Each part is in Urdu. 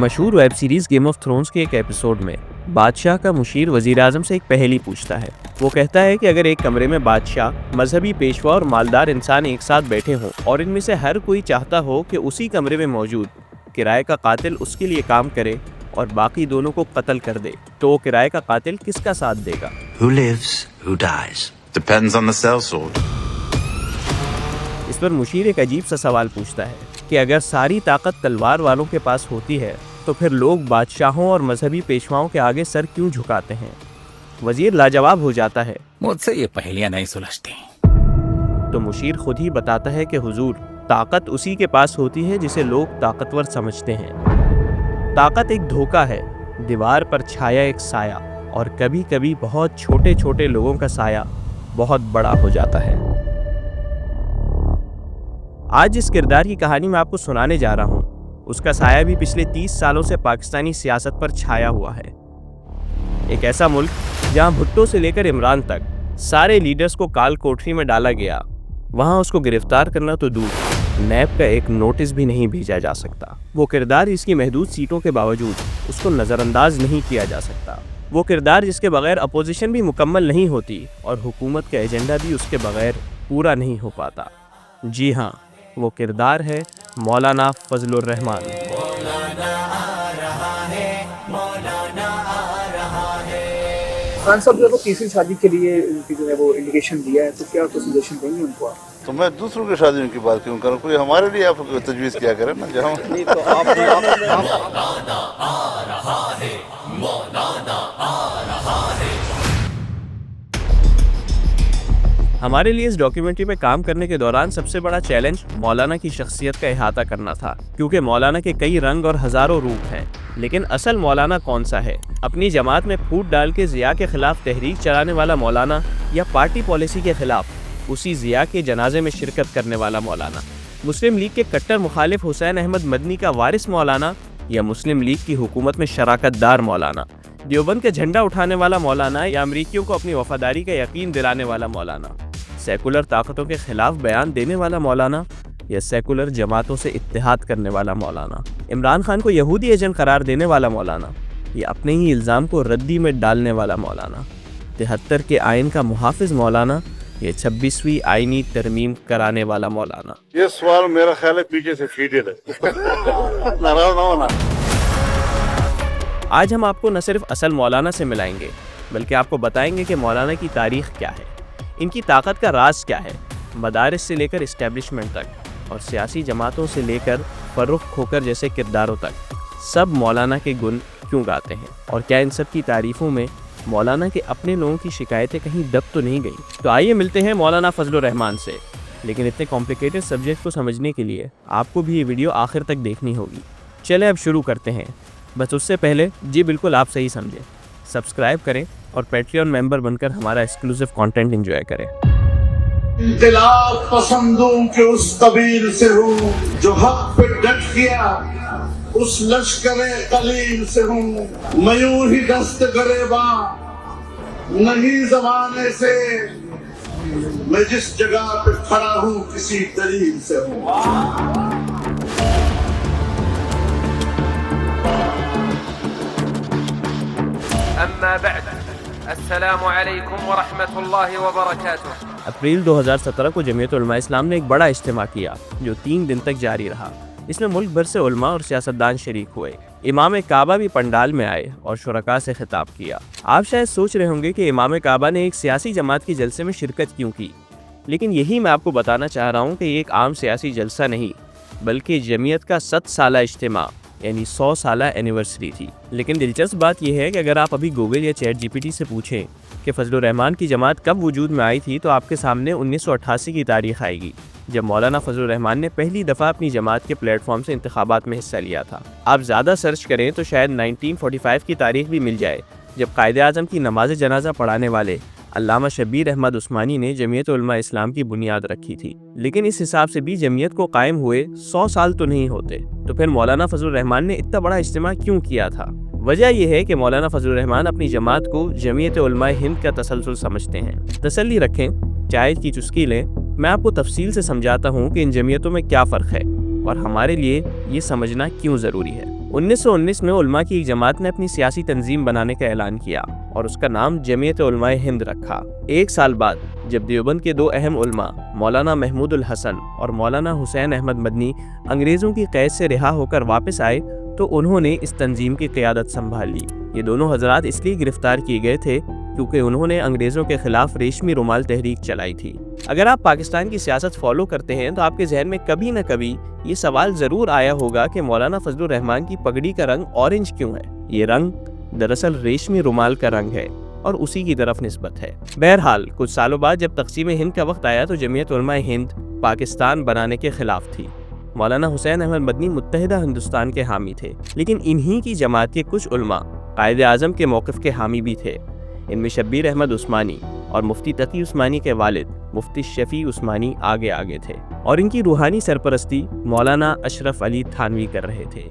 مشہور web series game of Thrones کے ایک ایپیسوڈ میں بادشاہ کا مشیر وزیر اعظم سے ایک پہیلی پوچھتا ہے۔ وہ کہتا ہے کہ اگر ایک کمرے میں بادشاہ، مذہبی پیشوا اور مالدار انسان ایک ساتھ بیٹھے ہوں اور ان میں سے ہر کوئی چاہتا ہو کہ اسی کمرے میں موجود کرائے کا قاتل اس کے لیے کام کرے اور باقی دونوں کو قتل کر دے، تو وہ کرائے کا قاتل کس کا ساتھ دے گا؟ Who lives, who dies? Depends on the sellsword. اس پر مشیر ایک عجیب سا سوال پوچھتا ہے کہ اگر ساری طاقت تلوار والوں کے پاس ہوتی ہے تو پھر لوگ بادشاہوں اور مذہبی پیشواؤں کے آگے سر کیوں جھکاتے ہیں؟ وزیر لاجواب ہو جاتا ہے، مجھ سے یہ پہلیاں نہیں سلجھتی۔ تو مشیر خود ہی بتاتا ہے کہ حضور، طاقت اسی کے پاس ہوتی ہے جسے لوگ طاقتور سمجھتے ہیں۔ طاقت ایک دھوکہ ہے، دیوار پر چھایا ایک سایہ، اور کبھی کبھی بہت چھوٹے چھوٹے لوگوں کا سایہ بہت بڑا ہو جاتا ہے۔ آج جس کردار کی کہانی میں آپ کو سنانے جا رہا ہوں، اس کا سایہ بھی پچھلے 30 سالوں سے پاکستانی سیاست پر چھایا ہوا ہے۔ ایک ایسا ملک جہاں بھٹو سے لے کر عمران تک سارے لیڈرز کو کال کوٹری میں ڈالا گیا، وہاں اس کو گرفتار کرنا تو دور، نیب کا ایک نوٹس بھی نہیں بھیجا جا سکتا۔ وہ کردار جس کی محدود سیٹوں کے باوجود اس کو نظر انداز نہیں کیا جا سکتا۔ وہ کردار جس کے بغیر اپوزیشن بھی مکمل نہیں ہوتی اور حکومت کا ایجنڈا بھی اس کے بغیر پورا نہیں ہو پاتا۔ جی ہاں، وہ کردار ہے مولانا فضل الرحمان۔ خان صاحب جو ہے تیسری شادی کے لیے جو ہے وہ انڈیکیشن دیا ہے، تو کیا کوئی سجیشن دیں گے ان کو آپ؟ تو میں دوسروں کی شادیوں کی بات کیوں کروں؟ کوئی ہمارے لیے آپ تجویز کیا کریں نا جہاں ہمارے لیے اس ڈاکیومنٹری پہ کام کرنے کے دوران سب سے بڑا چیلنج مولانا کی شخصیت کا احاطہ کرنا تھا، کیونکہ مولانا کے کئی رنگ اور ہزاروں روپ ہیں، لیکن اصل مولانا کون سا ہے؟ اپنی جماعت میں پھوٹ ڈال کے ضیاء کے خلاف تحریک چلانے والا مولانا، یا پارٹی پالیسی کے خلاف اسی ضیاء کے جنازے میں شرکت کرنے والا مولانا؟ مسلم لیگ کے کٹر مخالف حسین احمد مدنی کا وارث مولانا، یا مسلم لیگ کی حکومت میں شراکت دار مولانا؟ دیوبند کا جھنڈا اٹھانے والا مولانا، یا امریکیوں کو اپنی وفاداری کا یقین دلانے والا مولانا؟ سیکولر طاقتوں کے خلاف بیان دینے والا مولانا، یا سیکولر جماعتوں سے اتحاد کرنے والا مولانا؟ عمران خان کو یہودی ایجنٹ قرار دینے والا مولانا، یا اپنے ہی الزام کو ردی میں ڈالنے والا مولانا؟ 73 کے آئین کا محافظ مولانا، یا 26ویں آئینی ترمیم کرانے والا مولانا؟ یہ سوال میرا خیال ہے پیچھے سے فیڈڈ ہے، ناراض نہ ہونا۔ آج ہم آپ کو نہ صرف اصل مولانا سے ملائیں گے، بلکہ آپ کو بتائیں گے کہ مولانا کی تاریخ کیا ہے، ان کی طاقت کا راز کیا ہے، مدارس سے لے کر اسٹیبلشمنٹ تک، اور سیاسی جماعتوں سے لے کر فرخ کھوکر جیسے کرداروں تک، سب مولانا کے گن کیوں گاتے ہیں، اور کیا ان سب کی تعریفوں میں مولانا کے اپنے لوگوں کی شکایتیں کہیں دب تو نہیں گئیں؟ تو آئیے ملتے ہیں مولانا فضل الرحمان سے، لیکن اتنے کمپلیکیٹڈ سبجیکٹ کو سمجھنے کے لیے آپ کو بھی یہ ویڈیو آخر تک دیکھنی ہوگی۔ چلیں اب شروع کرتے ہیں، بس اس سے پہلے جی بالکل آپ صحیح سمجھیں، سبسکرائب کریں اور پیٹریون ممبر بن کر ہمارا ایکسکلوسیو کانٹینٹ انجوائے کریں۔ انقلاب پسندوں کے اس قبیل سے ہوں جو حق پہ ڈٹ گیا، اس لشکر قلیل سے ہوں میں یوں ہی دست گریباں، نہیں زمانے سے میں جس جگہ پہ کھڑا ہوں کسی دلیل سے ہوں۔ اما بعد، السلام علیکم ورحمۃ اللہ وبرکاتہ۔ اپریل 2017 کو جمعیت علماء اسلام نے ایک بڑا اجتماع کیا جو 3 دن تک جاری رہا۔ اس میں ملک بھر سے علماء اور سیاستدان شریک ہوئے۔ امام کعبہ بھی پنڈال میں آئے اور شرکاء سے خطاب کیا۔ آپ شاید سوچ رہے ہوں گے کہ امام کعبہ نے ایک سیاسی جماعت کے جلسے میں شرکت کیوں کی، لیکن یہی میں آپ کو بتانا چاہ رہا ہوں کہ یہ ایک عام سیاسی جلسہ نہیں، بلکہ جمعیت کا 100 سالہ اجتماع، یعنی 100 سالہ اینیورسری تھی۔ لیکن دلچسپ بات یہ ہے کہ اگر آپ ابھی گوگل یا چیٹ جی پی ٹی سے پوچھیں کہ فضل الرحمان کی جماعت کب وجود میں آئی تھی، تو آپ کے سامنے 1988 کی تاریخ آئے گی، جب مولانا فضل الرحمان نے پہلی دفعہ اپنی جماعت کے پلیٹ فارم سے انتخابات میں حصہ لیا تھا۔ آپ زیادہ سرچ کریں تو شاید 1945 کی تاریخ بھی مل جائے، جب قائد اعظم کی نماز جنازہ پڑھانے والے علامہ شبیر احمد عثمانی نے جمعیت علماء اسلام کی بنیاد رکھی تھی۔ لیکن اس حساب سے بھی جمعیت کو قائم ہوئے 100 سال تو نہیں ہوتے، تو پھر مولانا فضل الرحمان نے اتنا بڑا اجتماع کیوں کیا تھا؟ وجہ یہ ہے کہ مولانا فضل الرحمان اپنی جماعت کو جمعیت علماء ہند کا تسلسل سمجھتے ہیں۔ تسلی رکھیں، چائے کی چسکی لیں، میں آپ کو تفصیل سے سمجھاتا ہوں کہ ان جمعیتوں میں کیا فرق ہے اور ہمارے لیے یہ سمجھنا کیوں ضروری ہے۔ 1919 میں علماء کی ایک جماعت نے اپنی سیاسی تنظیم بنانے کا اعلان کیا اور اس کا نام جمعیت علماء ہند رکھا۔ ایک سال بعد جب دیوبند کے دو اہم علماء مولانا محمود الحسن اور مولانا حسین احمد مدنی انگریزوں کی قید سے رہا ہو کر واپس آئے تو انہوں نے اس تنظیم کی قیادت سنبھال لی۔ یہ دونوں حضرات اس لیے گرفتار کیے گئے تھے کیونکہ انہوں نے انگریزوں کے خلاف ریشمی رومال تحریک چلائی تھی۔ اگر آپ پاکستان کی سیاست فالو کرتے ہیں تو آپ کے ذہن میں کبھی نہ کبھی یہ سوال ضرور آیا ہوگا کہ مولانا فضل الرحمان کی پگڑی کا رنگ اورنج کیوں ہے؟ یہ رنگ دراصل ریشمی رومال کا رنگ ہے اور اسی کی طرف نسبت ہے۔ بہرحال کچھ سالوں بعد جب تقسیم ہند کا وقت آیا تو جمعیت علماء ہند پاکستان بنانے کے خلاف تھی۔ مولانا حسین احمد مدنی متحدہ ہندوستان کے حامی تھے، لیکن انہی کی جماعت کے کچھ علماء قائد اعظم کے موقف کے حامی بھی تھے۔ ان میں شبیر احمد عثمانی اور مفتی تقی عثمانی کے والد مفتی شفیع عثمانی آگے تھے اور ان کی روحانی سرپرستی مولانا اشرف علی تھانوی کر رہے تھے۔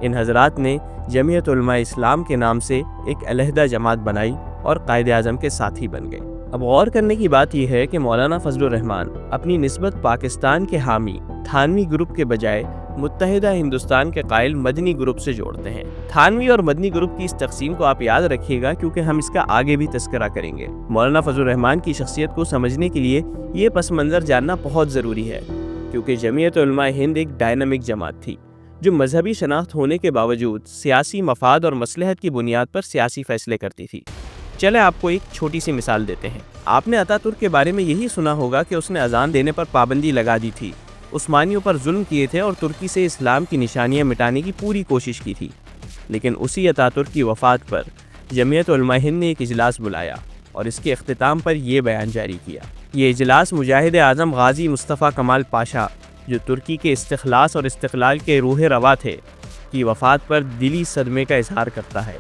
ان حضرات نے جمعیت علماء اسلام کے نام سے ایک علیحدہ جماعت بنائی اور قائد اعظم کے ساتھی بن گئے۔ اب غور کرنے کی بات یہ ہے کہ مولانا فضل الرحمان اپنی نسبت پاکستان کے حامی تھانوی گروپ کے بجائے متحدہ ہندوستان کے قائل مدنی گروپ سے جوڑتے ہیں۔ تھانوی اور مدنی گروپ کی اس تقسیم کو آپ یاد رکھیے گا کیونکہ ہم اس کا آگے بھی تذکرہ کریں گے۔ مولانا فضل الرحمان کی شخصیت کو سمجھنے کے لیے یہ پس منظر جاننا بہت ضروری ہے کیونکہ جمعیت علماء ہند ایک ڈائنامک جماعت تھی جو مذہبی شناخت ہونے کے باوجود سیاسی مفاد اور مصلحت کی بنیاد پر سیاسی فیصلے کرتی تھی۔ چلے آپ کو ایک چھوٹی سی مثال دیتے ہیں۔ آپ نے اتا ترک کے بارے میں یہی سنا ہوگا کہ اس نے اذان دینے پر پابندی لگا دی تھی، عثمانیوں پر ظلم کیے تھے اور ترکی سے اسلام کی نشانیاں مٹانے کی پوری کوشش کی تھی۔ لیکن اسی اتا ترک کی وفات پر جمعیت علماء ہند نے ایک اجلاس بلایا اور اس کے اختتام پر یہ بیان جاری کیا۔ یہ اجلاس مجاہد اعظم غازی مصطفیٰ کمال پاشا جو ترکی کے استخلاص اور استقلال کے روح روا تھے کی وفات پر دلی صدمے کا اظہار کرتا ہے۔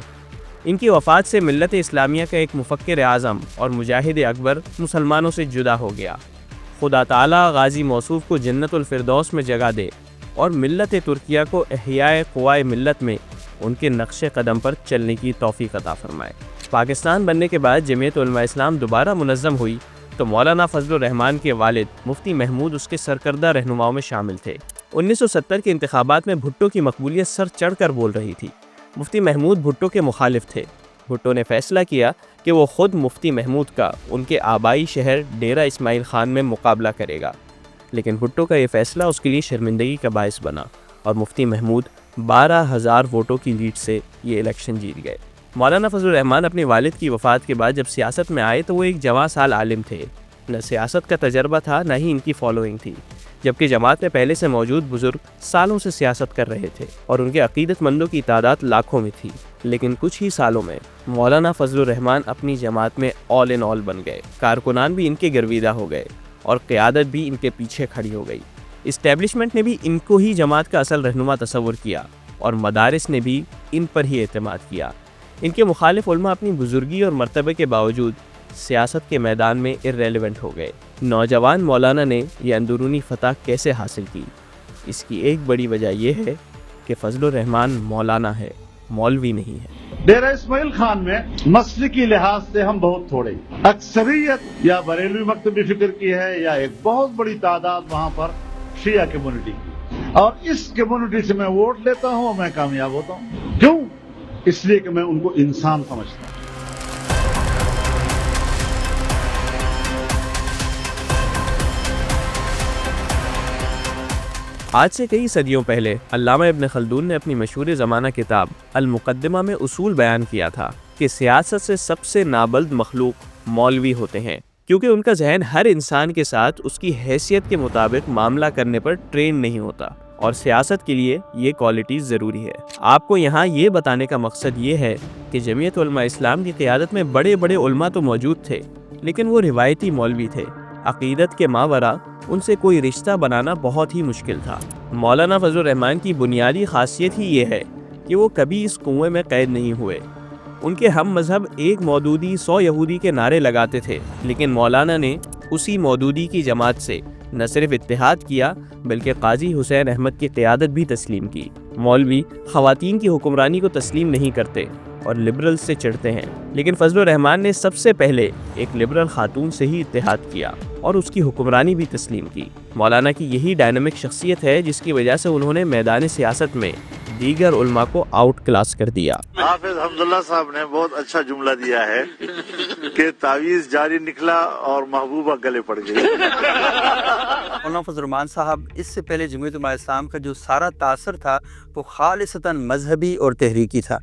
ان کی وفات سے ملت اسلامیہ کا ایک مفکر اعظم اور مجاہد اکبر مسلمانوں سے جدا ہو گیا۔ خدا تعالیٰ غازی موصوف کو جنت الفردوس میں جگہ دے اور ملت ترکیہ کو احیاء قوائے ملت میں ان کے نقش قدم پر چلنے کی توفیق عطا فرمائے۔ پاکستان بننے کے بعد جمعیت علماء اسلام دوبارہ منظم ہوئی تو مولانا فضل الرحمان کے والد مفتی محمود اس کے سرکردہ رہنماؤں میں شامل تھے۔ 1970 کے انتخابات میں بھٹو کی مقبولیت سر چڑھ کر بول رہی تھی۔ مفتی محمود بھٹو کے مخالف تھے۔ بھٹو نے فیصلہ کیا کہ وہ خود مفتی محمود کا ان کے آبائی شہر ڈیرہ اسماعیل خان میں مقابلہ کرے گا، لیکن بھٹو کا یہ فیصلہ اس کے لیے شرمندگی کا باعث بنا اور مفتی محمود 12,000 ووٹوں کی لیڈ سے یہ الیکشن جیت گئے۔ مولانا فضل الرحمان اپنے والد کی وفات کے بعد جب سیاست میں آئے تو وہ ایک جواں سال عالم تھے۔ نہ سیاست کا تجربہ تھا نہ ہی ان کی فالوئنگ تھی، جبکہ جماعت میں پہلے سے موجود بزرگ سالوں سے سیاست کر رہے تھے اور ان کے عقیدت مندوں کی تعداد لاکھوں میں تھی۔ لیکن کچھ ہی سالوں میں مولانا فضل الرحمان اپنی جماعت میں آل ان آل بن گئے۔ کارکنان بھی ان کے گرویدہ ہو گئے اور قیادت بھی ان کے پیچھے کھڑی ہو گئی۔ اسٹیبلشمنٹ نے بھی ان کو ہی جماعت کا اصل رہنما تصور کیا اور مدارس نے بھی ان پر ہی اعتماد کیا۔ ان کے مخالف علماء اپنی بزرگی اور مرتبے کے باوجود سیاست کے میدان میں ارریلیونٹ ہو گئے۔ نوجوان مولانا نے یہ اندرونی فتح کیسے حاصل کی؟ اس کی ایک بڑی وجہ یہ ہے کہ فضل الرحمان مولانا ہے، مولوی نہیں ہے۔ ڈیرہ اسماعیل خان میں مسلکی لحاظ سے ہم بہت تھوڑے، اکثریت یا بریلوی مکتبی فکر کی ہے یا ایک بہت بڑی تعداد وہاں پر شیعہ کمیونٹی کی، اور اس کمیونٹی سے میں ووٹ لیتا ہوں اور میں کامیاب ہوتا ہوں۔ کیوں؟ اس لیے کہ میں ان کو انسان سمجھتا ہوں۔ آج سے کئی صدیوں پہلے علامہ ابن خلدون نے اپنی مشہور زمانہ کتاب المقدمہ میں اصول بیان کیا تھا کہ سیاست سے سب سے نابلد مخلوق مولوی ہوتے ہیں، کیونکہ ان کا ذہن ہر انسان کے ساتھ اس کی حیثیت کے مطابق معاملہ کرنے پر ٹرین نہیں ہوتا، اور سیاست کے لیے یہ کوالٹیز ضروری ہے۔ آپ کو یہاں یہ بتانے کا مقصد یہ ہے کہ جمعیت علماء اسلام کی قیادت میں بڑے بڑے علماء تو موجود تھے، لیکن وہ روایتی مولوی تھے۔ عقیدت کے ماورا ان سے کوئی رشتہ بنانا بہت ہی مشکل تھا۔ مولانا فضل الرحمان کی بنیادی خاصیت ہی یہ ہے کہ وہ کبھی اس کنویں میں قید نہیں ہوئے۔ ان کے ہم مذہب ایک مودودی 100 یہودی کے نعرے لگاتے تھے، لیکن مولانا نے اسی مودودی کی جماعت سے نہ صرف اتحاد کیا بلکہ قاضی حسین احمد کی قیادت بھی تسلیم کی۔ مولوی خواتین کی حکمرانی کو تسلیم نہیں کرتے اور لبرل سے چڑھتے ہیں، لیکن فضل الرحمان نے سب سے پہلے ایک لبرل خاتون سے ہی اتحاد کیا اور اس کی حکمرانی بھی تسلیم کی۔ مولانا کی یہی ڈائنامک شخصیت ہے جس کی وجہ سے انہوں نے میدان سیاست میں دیگر علماء کو آؤٹ کلاس کر دیا۔ حافظ حمداللہ صاحب نے بہت اچھا جملہ دیا ہے کہ تعویذ جاری نکلا اور محبوبہ گلے پڑ گئی۔ مولانا فضل الرحمان صاحب اس سے پہلے جمہوریت علماء اسلام کا جو سارا تاثر تھا وہ خالصتاً مذہبی اور تحریکی تھا۔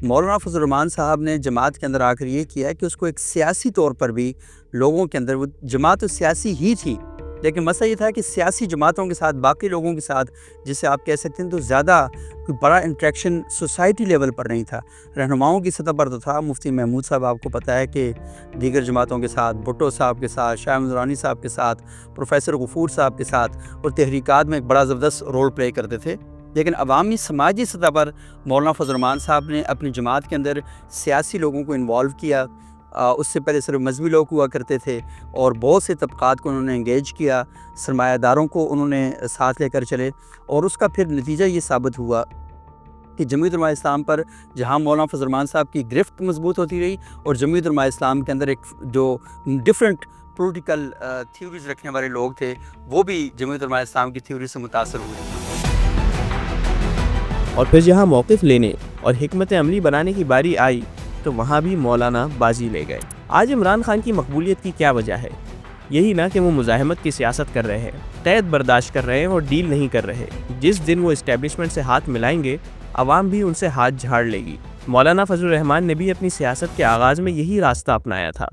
مولانا فضل الرحمان صاحب نے جماعت کے اندر آ کر یہ کیا کہ اس کو ایک سیاسی طور پر بھی لوگوں کے اندر، وہ جماعت سیاسی ہی تھی لیکن مسئلہ یہ تھا کہ سیاسی جماعتوں کے ساتھ، باقی لوگوں کے ساتھ، جسے آپ کہہ سکتے ہیں تو زیادہ کوئی بڑا انٹریکشن سوسائٹی لیول پر نہیں تھا۔ رہنماؤں کی سطح پر تو تھا۔ مفتی محمود صاحب آپ کو پتہ ہے کہ دیگر جماعتوں کے ساتھ، بھٹو صاحب کے ساتھ، شاہ احمد درانی صاحب کے ساتھ، پروفیسر غفور صاحب کے ساتھ اور تحریکات میں ایک بڑا زبردست رول پلے کرتے تھے۔ لیکن عوامی سماجی سطح پر مولانا فضل الرحمان صاحب نے اپنی جماعت کے اندر سیاسی لوگوں کو انوالو کیا۔ اس سے پہلے صرف مذہبی لوگ ہوا کرتے تھے اور بہت سے طبقات کو انہوں نے انگیج کیا، سرمایہ داروں کو انہوں نے ساتھ لے کر چلے، اور اس کا پھر نتیجہ یہ ثابت ہوا کہ جمہوریت علماء اسلام پر جہاں مولانا فضل الرحمان صاحب کی گرفت مضبوط ہوتی رہی، اور جمہوریت علماء اسلام کے اندر ایک جو ڈفرینٹ پولیٹیکل تھیوریز رکھنے والے لوگ تھے وہ بھی جمہوریت علماء اسلام کی تھیوری سے متاثر ہوئے۔ اور پھر جہاں موقف لینے اور حکمت عملی بنانے کی باری آئی تو وہاں بھی مولانا بازی لے گئے۔ آج عمران خان کی مقبولیت کی کیا وجہ ہے؟ یہی نہ کہ وہ مزاحمت کی سیاست کر رہے ہیں، قید برداشت کر رہے ہیں اور ڈیل نہیں کر رہے۔ جس دن وہ اسٹیبلشمنٹ سے ہاتھ ملائیں گے، عوام بھی ان سے ہاتھ جھاڑ لے گی۔ مولانا فضل الرحمان نے بھی اپنی سیاست کے آغاز میں یہی راستہ اپنایا تھا۔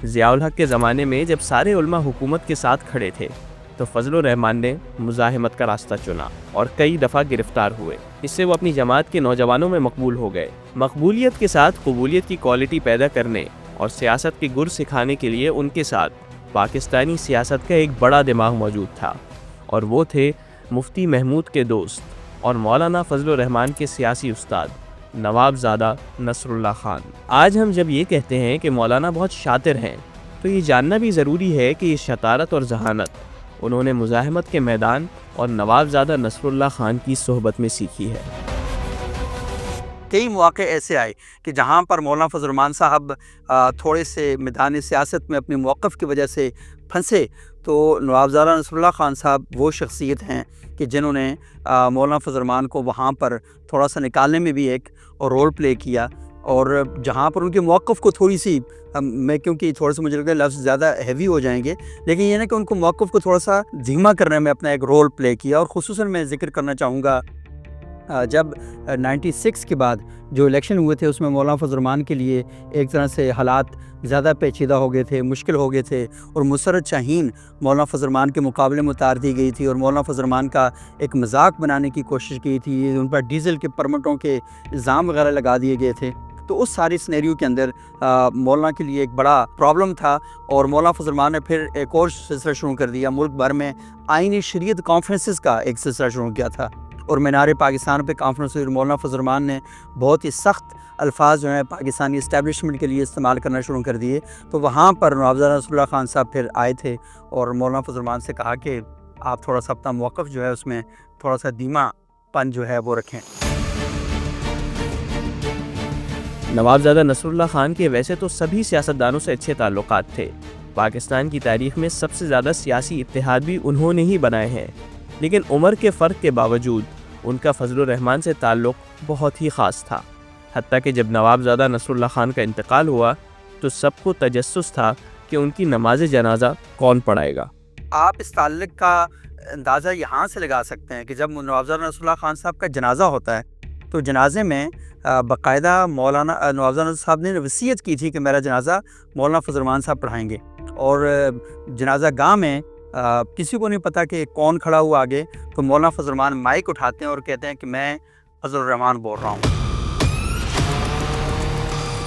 ضیاء الحق کے زمانے میں جب سارے علماء حکومت کے ساتھ کھڑے تھے تو فضل الرحمان نے مزاحمت کا راستہ چنا اور کئی دفعہ گرفتار ہوئے۔ اس سے وہ اپنی جماعت کے نوجوانوں میں مقبول ہو گئے۔ مقبولیت کے ساتھ قبولیت کی کوالٹی پیدا کرنے اور سیاست کے گر سکھانے کے لیے ان کے ساتھ پاکستانی سیاست کا ایک بڑا دماغ موجود تھا، اور وہ تھے مفتی محمود کے دوست اور مولانا فضل الرحمان کے سیاسی استاد نواب زادہ نصر اللہ خان۔ آج ہم جب یہ کہتے ہیں کہ مولانا بہت شاطر ہیں تو یہ جاننا بھی ضروری ہے کہ یہ شطارت اور ذہانت انہوں نے مزاحمت کے میدان اور نواب زادہ نصر اللہ خان کی صحبت میں سیکھی ہے۔ کئی مواقع ایسے آئے کہ جہاں پر مولانا فضل الرحمان صاحب تھوڑے سے میدان سیاست میں اپنے موقف کی وجہ سے پھنسے، تو نواب زادہ نصر اللہ خان صاحب وہ شخصیت ہیں کہ جنہوں نے مولانا فضل الرحمان کو وہاں پر تھوڑا سا نکالنے میں بھی ایک رول پلے کیا، اور جہاں پر ان کے موقف کو تھوڑی سی میں کیونکہ تھوڑا سا مجھے لگتا ہے لفظ زیادہ ہیوی ہو جائیں گے، لیکن یہ نا کہ ان کو موقف کو تھوڑا سا دھیما کرنے میں اپنا ایک رول پلے کیا۔ اور خصوصاً میں ذکر کرنا چاہوں گا جب 96 کے بعد جو الیکشن ہوئے تھے اس میں مولانا فضل الرحمان کے لیے ایک طرح سے حالات زیادہ پیچیدہ ہو گئے تھے، مشکل ہو گئے تھے، اور مسرت شاہین مولانا فضل الرحمان کے مقابلے میں اتار دی گئی تھی اور مولانا فضل الرحمان کا ایک مذاق بنانے کی کوشش کی تھی، ان پر ڈیزل کے پرمٹوں کے الزام وغیرہ لگا دیے گئے تھے۔ تو اس ساری سینیریو کے اندر مولانا کے لیے ایک بڑا پرابلم تھا، اور مولانا فضل الرحمان نے پھر ایک اور سلسلہ شروع کر دیا۔ ملک بھر میں آئینی شریعت کانفرنسز کا ایک سلسلہ شروع کیا تھا، اور مینار پاکستان پہ کانفرنس مولانا فضل الرحمان نے بہت ہی سخت الفاظ جو ہیں پاکستانی اسٹیبلشمنٹ کے لیے استعمال کرنا شروع کر دیے۔ تو وہاں پر نواب زادہ نصر اللہ خان صاحب پھر آئے تھے اور مولانا فضل الرحمان سے کہا کہ آپ تھوڑا سا اپنا موقف جو ہے اس میں تھوڑا سا دھیما پن جو ہے وہ رکھیں۔ نواب زادہ نصر اللہ خان کے ویسے تو سبھی سیاستدانوں سے اچھے تعلقات تھے، پاکستان کی تاریخ میں سب سے زیادہ سیاسی اتحاد بھی انہوں نے ہی بنائے ہیں، لیکن عمر کے فرق کے باوجود ان کا فضل الرحمان سے تعلق بہت ہی خاص تھا، حتیٰ کہ جب نواب زادہ نصر اللہ خان کا انتقال ہوا تو سب کو تجسس تھا کہ ان کی نماز جنازہ کون پڑھائے گا۔ آپ اس تعلق کا اندازہ یہاں سے لگا سکتے ہیں کہ جب نواب زادہ نصر اللہ خان صاحب کا جنازہ ہوتا ہے تو جنازے میں باقاعدہ مولانا نواب زادہ صاحب نے وصیت کی تھی کہ میرا جنازہ مولانا فضل الرحمان صاحب پڑھائیں گے، اور جنازہ گاہ میں کسی کو نہیں پتا کہ کون کھڑا ہوا آگے، تو مولانا فضل الرحمان مائک اٹھاتے ہیں اور کہتے ہیں کہ میں فضل الرحمان بول رہا ہوں۔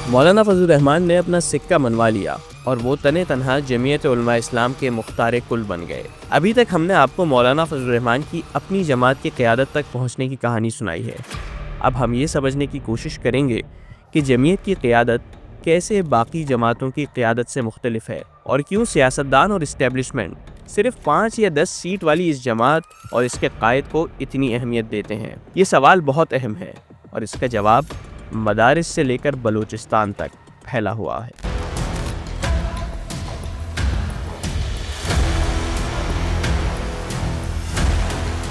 مولانا فضل الرحمان نے اپنا سکہ منوا لیا اور وہ تنے تنہا جمعیت علماء اسلام کے مختار کل بن گئے۔ ابھی تک ہم نے آپ کو مولانا فضل الرحمان کی اپنی جماعت کی قیادت تک پہنچنے کی کہانی سنائی ہے۔ اب ہم یہ سمجھنے کی کوشش کریں گے کہ جمعیت کی قیادت کیسے باقی جماعتوں کی قیادت سے مختلف ہے، اور کیوں سیاستدان اور اسٹیبلشمنٹ صرف 5 یا 10 سیٹ والی اس جماعت اور اس کے قائد کو اتنی اہمیت دیتے ہیں۔ یہ سوال بہت اہم ہے اور اس کا جواب مدارس سے لے کر بلوچستان تک پھیلا ہوا ہے۔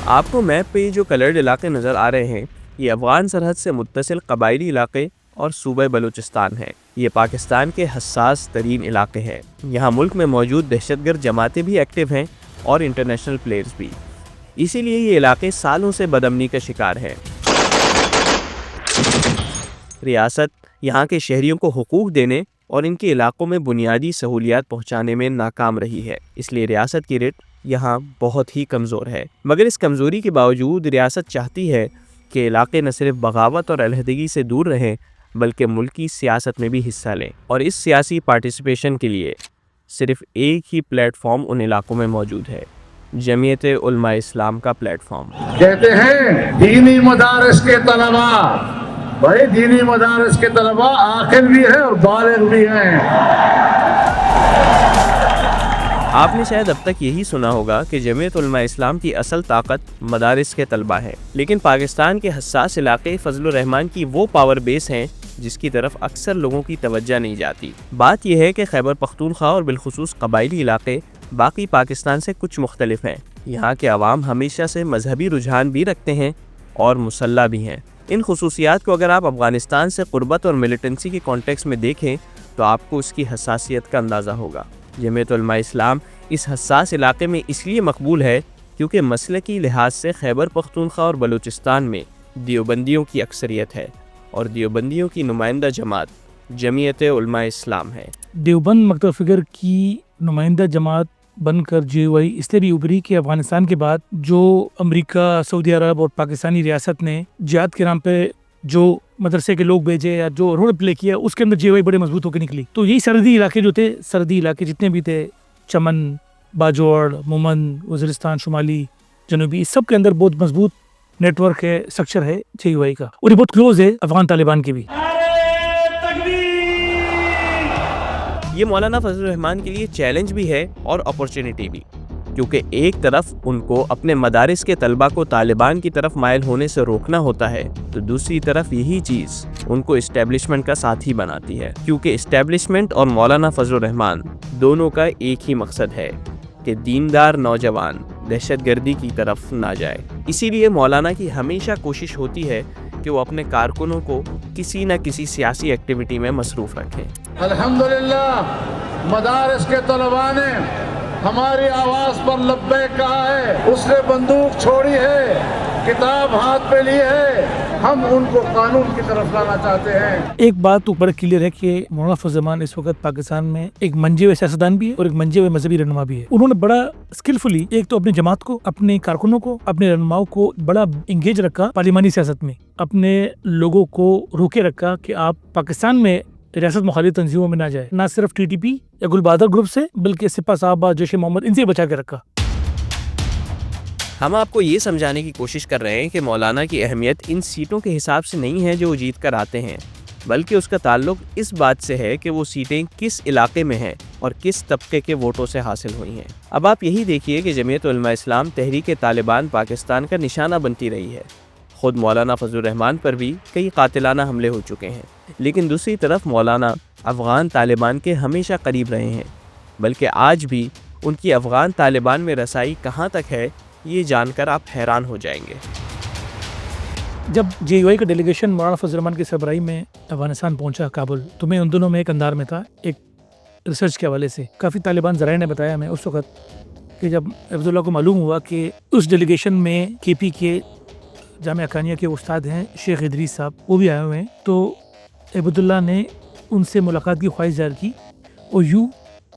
آپ کو میپ پہ جو کلرڈ علاقے نظر آ رہے ہیں یہ افغان سرحد سے متصل قبائلی علاقے اور صوبہ بلوچستان ہے۔ یہ پاکستان کے حساس ترین علاقے ہیں۔ یہاں ملک میں موجود دہشت گرد جماعتیں بھی ایکٹیو ہیں اور انٹرنیشنل پلیئرز بھی، اسی لیے یہ علاقے سالوں سے بدامنی کا شکار ہے۔ ریاست یہاں کے شہریوں کو حقوق دینے اور ان کے علاقوں میں بنیادی سہولیات پہنچانے میں ناکام رہی ہے، اس لیے ریاست کی ریٹ یہاں بہت ہی کمزور ہے۔ مگر اس کمزوری کے باوجود ریاست چاہتی ہے کہ علاقے نہ صرف بغاوت اور علیحدگی سے دور رہیں بلکہ ملکی سیاست میں بھی حصہ لیں، اور اس سیاسی پارٹیسپیشن کے لیے صرف ایک ہی پلیٹ فارم ان علاقوں میں موجود ہے، جمعیت علماء اسلام کا پلیٹ فارم۔ کہتے ہیں دینی مدارس کے طلبا، بھائی دینی مدارس کے طلبا عاقل بھی ہیں اور بالغ بھی ہیں۔ آپ نے شاید اب تک یہی سنا ہوگا کہ جمعیت علماء اسلام کی اصل طاقت مدارس کے طلبہ ہے، لیکن پاکستان کے حساس علاقے فضل الرحمان کی وہ پاور بیس ہیں جس کی طرف اکثر لوگوں کی توجہ نہیں جاتی۔ بات یہ ہے کہ خیبر پختونخوا اور بالخصوص قبائلی علاقے باقی پاکستان سے کچھ مختلف ہیں۔ یہاں کے عوام ہمیشہ سے مذہبی رجحان بھی رکھتے ہیں اور مسلح بھی ہیں۔ ان خصوصیات کو اگر آپ افغانستان سے قربت اور ملیٹنسی کے کانٹیکس میں دیکھیں تو آپ کو اس کی حساسیت کا اندازہ ہوگا۔ جمعیت علماء اسلام اس حساس علاقے میں اس لیے مقبول ہے کیونکہ مسلکی لحاظ سے خیبر پختونخوا اور بلوچستان میں دیوبندیوں کی اکثریت ہے اور دیوبندیوں کی نمائندہ جماعت جمعیت علماء اسلام ہے۔ دیوبند مکتب فکر کی نمائندہ جماعت بن کر JOI اس لیے بھی ابھری کہ افغانستان کے بعد جو امریکہ، سعودی عرب اور پاکستانی ریاست نے جہاد کے نام پہ جو مدرسے کے لوگ بھیجے یا جو رول پلے کیا، اس کے اندر JOI بڑے مضبوط ہو کے نکلی۔ تو یہی سرحدی علاقے جو تھے، سرحدی علاقے جتنے بھی تھے، چمن، باجوڑ، مومند، وزیرستان شمالی، جنوبی، اس سب کے اندر بہت مضبوط نیٹ ورک ہے، سٹرکچر ہے JOI کا، اور یہ بہت کلوز ہے افغان طالبان کے بھی۔ یہ مولانا فضل الرحمان کے لیے چیلنج بھی ہے اور اپورچونٹی بھی، کیونکہ ایک طرف ان کو اپنے مدارس کے طلبہ کو طالبان کی طرف مائل ہونے سے روکنا ہوتا ہے، تو دوسری طرف یہی چیز ان کو اسٹیبلشمنٹ کا ساتھی بناتی ہے، کیونکہ اسٹیبلشمنٹ اور مولانا فضل الرحمان دونوں کا ایک ہی مقصد ہے کہ دیندار نوجوان دہشت گردی کی طرف نہ جائے۔ اسی لیے مولانا کی ہمیشہ کوشش ہوتی ہے کہ وہ اپنے کارکنوں کو کسی نہ کسی سیاسی ایکٹیویٹی میں مصروف رکھیں۔ الحمدللہ مدارس کے طلباء نے ہماری آواز پر لبیک کہا ہے، اس نے بندوق چھوڑی ہے، کتاب ہاتھ پہ لی ہے، ہم ان کو قانون کی طرف لانا چاہتے ہیں۔ ایک بات تو بڑا کلیئر ہے کہ مولانا فضل الرحمان اس وقت پاکستان میں ایک منجے ہوئے سیاستدان بھی ہے اور ایک منجے ہوئے مذہبی رہنما بھی ہے۔ انہوں نے بڑا اسکلفلی ایک تو اپنی جماعت کو، اپنے کارکنوں کو، اپنے رہنماؤں کو بڑا انگیج رکھا پارلیمانی سیاست میں، اپنے لوگوں کو روکے رکھا کہ آپ پاکستان میں ریاست مخالف تنظیموں میں نہ جائے، نہ صرف TTP یا گل بہادر گروپ سے بلکہ سپاہ صحابہ، جیش محمد، ان سے بچا کے رکھا۔ ہم آپ کو یہ سمجھانے کی کوشش کر رہے ہیں کہ مولانا کی اہمیت ان سیٹوں کے حساب سے نہیں ہے جو وہ جیت کر آتے ہیں، بلکہ اس کا تعلق اس بات سے ہے کہ وہ سیٹیں کس علاقے میں ہیں اور کس طبقے کے ووٹوں سے حاصل ہوئی ہیں۔ اب آپ یہی دیکھیے کہ جمعیت علماء اسلام تحریک طالبان پاکستان کا نشانہ بنتی رہی ہے۔ خود مولانا فضل الرحمان پر بھی کئی قاتلانہ حملے ہو چکے ہیں، لیکن دوسری طرف مولانا افغان طالبان کے ہمیشہ قریب رہے ہیں، بلکہ آج بھی ان کی افغان طالبان میں رسائی کہاں تک ہے یہ جان کر آپ حیران ہو جائیں گے۔ جب JOI کا ڈیلیگیشن مولانا فضل الرحمان کی سربراہی میں افغانستان پہنچا کابل، تو میں ان دنوں میں ایک اندار میں تھا، ایک ریسرچ کے حوالے سے کافی طالبان ذرائع نے بتایا ہمیں اس وقت کہ جب عبداللہ کو معلوم ہوا کہ اس ڈیلیگیشن میں KP کے جامعہ حقانیہ کے استاد ہیں شیخ ادریس صاحب، وہ بھی آئے ہوئے ہیں، تو عبداللہ نے ان سے ملاقات کی خواہش ظاہر کی، اور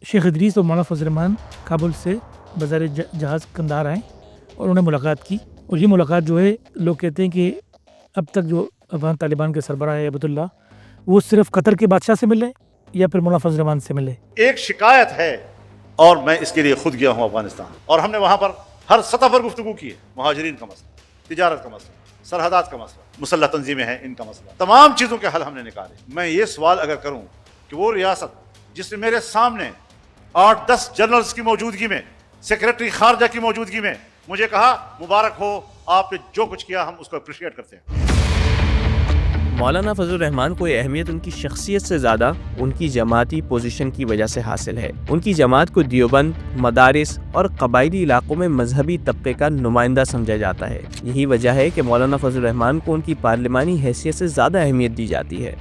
شیخ ادریس اور مولانا فضل الرحمان کابل سے بظاہر جہاز قندھار آئے اور انہوں نے ملاقات کی، اور یہ ملاقات جو ہے لوگ کہتے ہیں کہ اب تک جو افغان طالبان کے سربراہ ہے عبداللہ، وہ صرف قطر کے بادشاہ سے ملے یا پھر مولانا فضل الرحمان سے ملے۔ ایک شکایت ہے اور میں اس کے لیے خود گیا ہوں افغانستان، اور ہم نے وہاں پر ہر سطح پر گفتگو کی ہے، مہاجرین کا مسئلہ، تجارت کا مسئلہ، سرحدات کا مسئلہ، مسلح تنظیمیں ہیں ان کا مسئلہ، تمام چیزوں کے حل ہم نے نکالے۔ میں یہ سوال اگر کروں کہ وہ ریاست جس نے میرے سامنے 8-10 جنرلز کی موجودگی میں، سیکرٹری خارجہ کی موجودگی میں مجھے کہا مبارک ہو، آپ نے جو کچھ کیا ہم اس کو اپریشیٹ کرتے ہیں۔ مولانا فضل الرحمان کو یہ اہمیت ان کی شخصیت سے زیادہ ان کی جماعتی پوزیشن کی وجہ سے حاصل ہے۔ ان کی جماعت کو دیوبند، مدارس اور قبائلی علاقوں میں مذہبی طبقے کا نمائندہ سمجھا جاتا ہے۔ یہی وجہ ہے کہ مولانا فضل الرحمان کو ان کی پارلیمانی حیثیت سے زیادہ اہمیت دی جاتی ہے،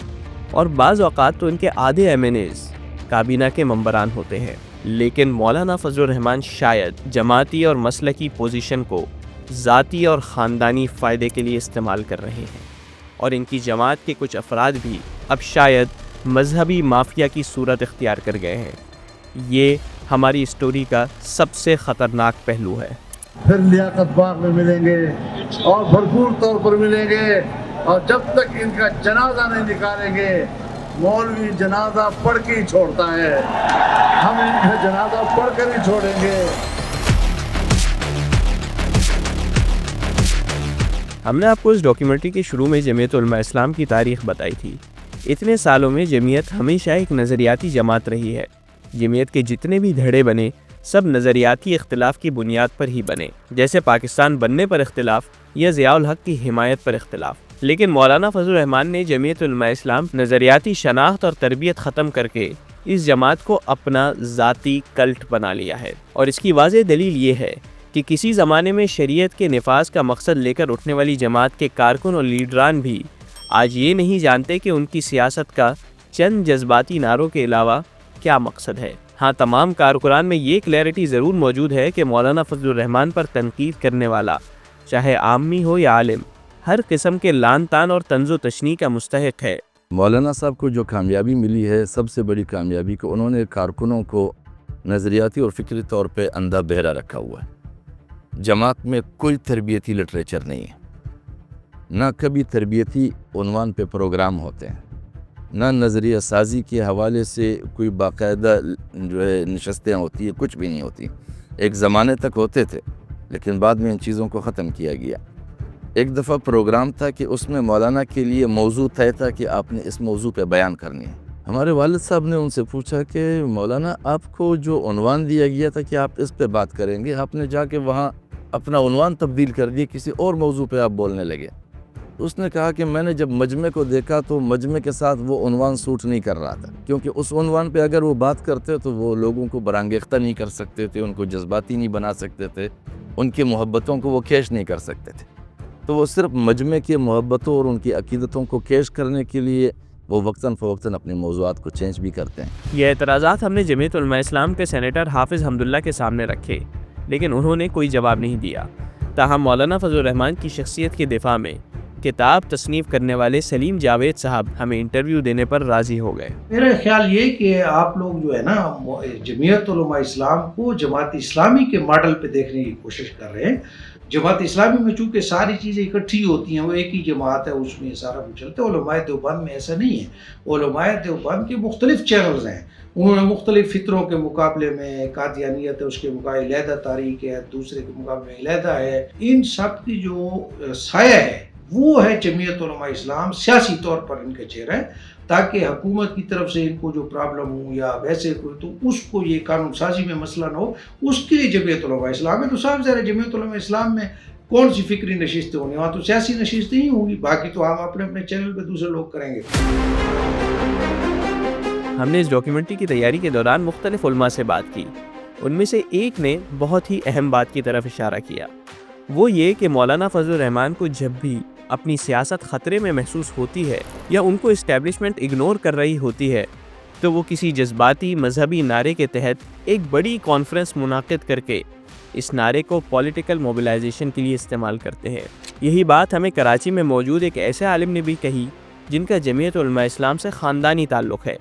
اور بعض اوقات تو ان کے آدھے MNAs کابینہ کے ممبران ہوتے ہیں۔ لیکن مولانا فضل الرحمان شاید جماعتی اور مسلکی پوزیشن کو ذاتی اور خاندانی فائدے کے لیے استعمال کر رہے ہیں، اور ان کی جماعت کے کچھ افراد بھی اب شاید مذہبی مافیا کی صورت اختیار کر گئے ہیں۔ یہ ہماری اسٹوری کا سب سے خطرناک پہلو ہے۔ پھر لیاقت باغ میں ملیں گے اور بھرپور طور پر ملیں گے، اور جب تک ان کا جنازہ نہیں نکالیں گے، مولوی جنازہ پڑھ کے ہی چھوڑتا ہے، ہم ان کا جنازہ پڑھ کر ہی چھوڑیں گے۔ ہم نے آپ کو اس ڈاکیومنٹری کے شروع میں جمعیت علماء اسلام کی تاریخ بتائی تھی۔ اتنے سالوں میں جمعیت ہمیشہ ایک نظریاتی جماعت رہی ہے۔ جمعیت کے جتنے بھی دھڑے بنے سب نظریاتی اختلاف کی بنیاد پر ہی بنے، جیسے پاکستان بننے پر اختلاف یا ضیاء الحق کی حمایت پر اختلاف۔ لیکن مولانا فضل الرحمان نے جمعیت علماء اسلام نظریاتی شناخت اور تربیت ختم کر کے اس جماعت کو اپنا ذاتی کلٹ بنا لیا ہے، اور اس کی واضح دلیل یہ ہے کہ کسی زمانے میں شریعت کے نفاذ کا مقصد لے کر اٹھنے والی جماعت کے کارکن اور لیڈران بھی آج یہ نہیں جانتے کہ ان کی سیاست کا چند جذباتی نعروں کے علاوہ کیا مقصد ہے۔ ہاں، تمام کارکنان میں یہ کلیئرٹی ضرور موجود ہے کہ مولانا فضل الرحمان پر تنقید کرنے والا، چاہے عامی ہو یا عالم، ہر قسم کے لعن طعن اور طنز و تشنیع کا مستحق ہے۔ مولانا صاحب کو جو کامیابی ملی ہے، سب سے بڑی کامیابی کہ انہوں نے کارکنوں کو نظریاتی اور فکری طور پہ اندھا بہرا رکھا ہوا ہے۔ جماعت میں کوئی تربیتی لٹریچر نہیں ہے، نہ کبھی تربیتی عنوان پہ پروگرام ہوتے ہیں، نہ نظریہ سازی کے حوالے سے کوئی باقاعدہ جو ہے نشستیں ہوتی ہیں، کچھ بھی نہیں ہوتی۔ ایک زمانے تک ہوتے تھے، لیکن بعد میں ان چیزوں کو ختم کیا گیا۔ ایک دفعہ پروگرام تھا کہ اس میں مولانا کے لیے موضوع طے تھا کہ آپ نے اس موضوع پہ بیان کرنی ہے۔ ہمارے والد صاحب نے ان سے پوچھا کہ مولانا آپ کو جو عنوان دیا گیا تھا کہ آپ اس پہ بات کریں گے، آپ نے جا کے وہاں اپنا عنوان تبدیل کر دیا، کسی اور موضوع پہ آپ بولنے لگے۔ اس نے کہا کہ میں نے جب مجمع کو دیکھا تو مجمع کے ساتھ وہ عنوان سوٹ نہیں کر رہا تھا، کیونکہ اس عنوان پہ اگر وہ بات کرتے تو وہ لوگوں کو برانگیختہ نہیں کر سکتے تھے، ان کو جذباتی نہیں بنا سکتے تھے، ان کی محبتوں کو وہ کیش نہیں کر سکتے تھے۔ تو وہ صرف مجمع کی محبتوں اور ان کی عقیدتوں کو کیش کرنے کے لیے وہ وقتاً فوقتاً اپنے موضوعات کو چینج بھی کرتے ہیں۔ یہ اعتراضات ہم نے جمعیت علماء اسلام کے سینیٹر حافظ حمداللہ کے سامنے رکھے، لیکن انہوں نے کوئی جواب نہیں دیا۔ تاہم مولانا فضل الرحمان کی شخصیت کے دفاع میں کتاب تصنیف کرنے والے سلیم جاوید صاحب ہمیں انٹرویو دینے پر راضی ہو گئے۔ میرا خیال یہ کہ آپ لوگ جو ہے نا جمعیت علماء اسلام کو جماعت اسلامی کے ماڈل پہ دیکھنے کی کوشش کر رہے ہیں۔ جماعت اسلامی میں چونکہ ساری چیزیں اکٹھی ہوتی ہیں، وہ ایک ہی جماعت ہے، اس میں سارا کچھ چلتا ہے۔ علماء دیوبند میں ایسا نہیں ہے۔ علماء دیوبند کے مختلف چینلز ہیں، انہوں نے مختلف فطروں کے مقابلے میں، قادیانیت ہے اس کے مقابلے علیحدہ تاریخ ہے، دوسرے کے مقابلے میں علیحدہ ہے۔ ان سب کی جو سایہ ہے وہ ہے جمعیت علماء اسلام، سیاسی طور پر ان کا چہرہ ہے، تاکہ حکومت کی طرف سے ان کو جو پرابلم ہو یا ویسے کوئی تو اس کو یہ قانون سازی میں مسئلہ نہ ہو، اس کے لیے جمعیت علماء اسلام ہے۔ تو صاحب ظاہر ہے جمعیت علماء اسلام میں کون سی فکری نشستیں ہونی، وہاں تو سیاسی نشستیں ہی ہوں گی، باقی تو ہم اپنے اپنے چینل پہ دوسرے لوگ کریں گے۔ ہم نے اس ڈاکیومنٹری کی تیاری کے دوران مختلف علماء سے بات کی۔ ان میں سے ایک نے بہت ہی اہم بات کی طرف اشارہ کیا، وہ یہ کہ مولانا فضل الرحمان کو جب بھی اپنی سیاست خطرے میں محسوس ہوتی ہے یا ان کو اسٹیبلشمنٹ اگنور کر رہی ہوتی ہے تو وہ کسی جذباتی مذہبی نعرے کے تحت ایک بڑی کانفرنس منعقد کر کے اس نعرے کو پولیٹیکل موبلائزیشن کے لیے استعمال کرتے ہیں۔ یہی بات ہمیں کراچی میں موجود ایک ایسے عالم نے بھی کہی جن کا جمعیت علماء اسلام سے خاندانی تعلق ہے،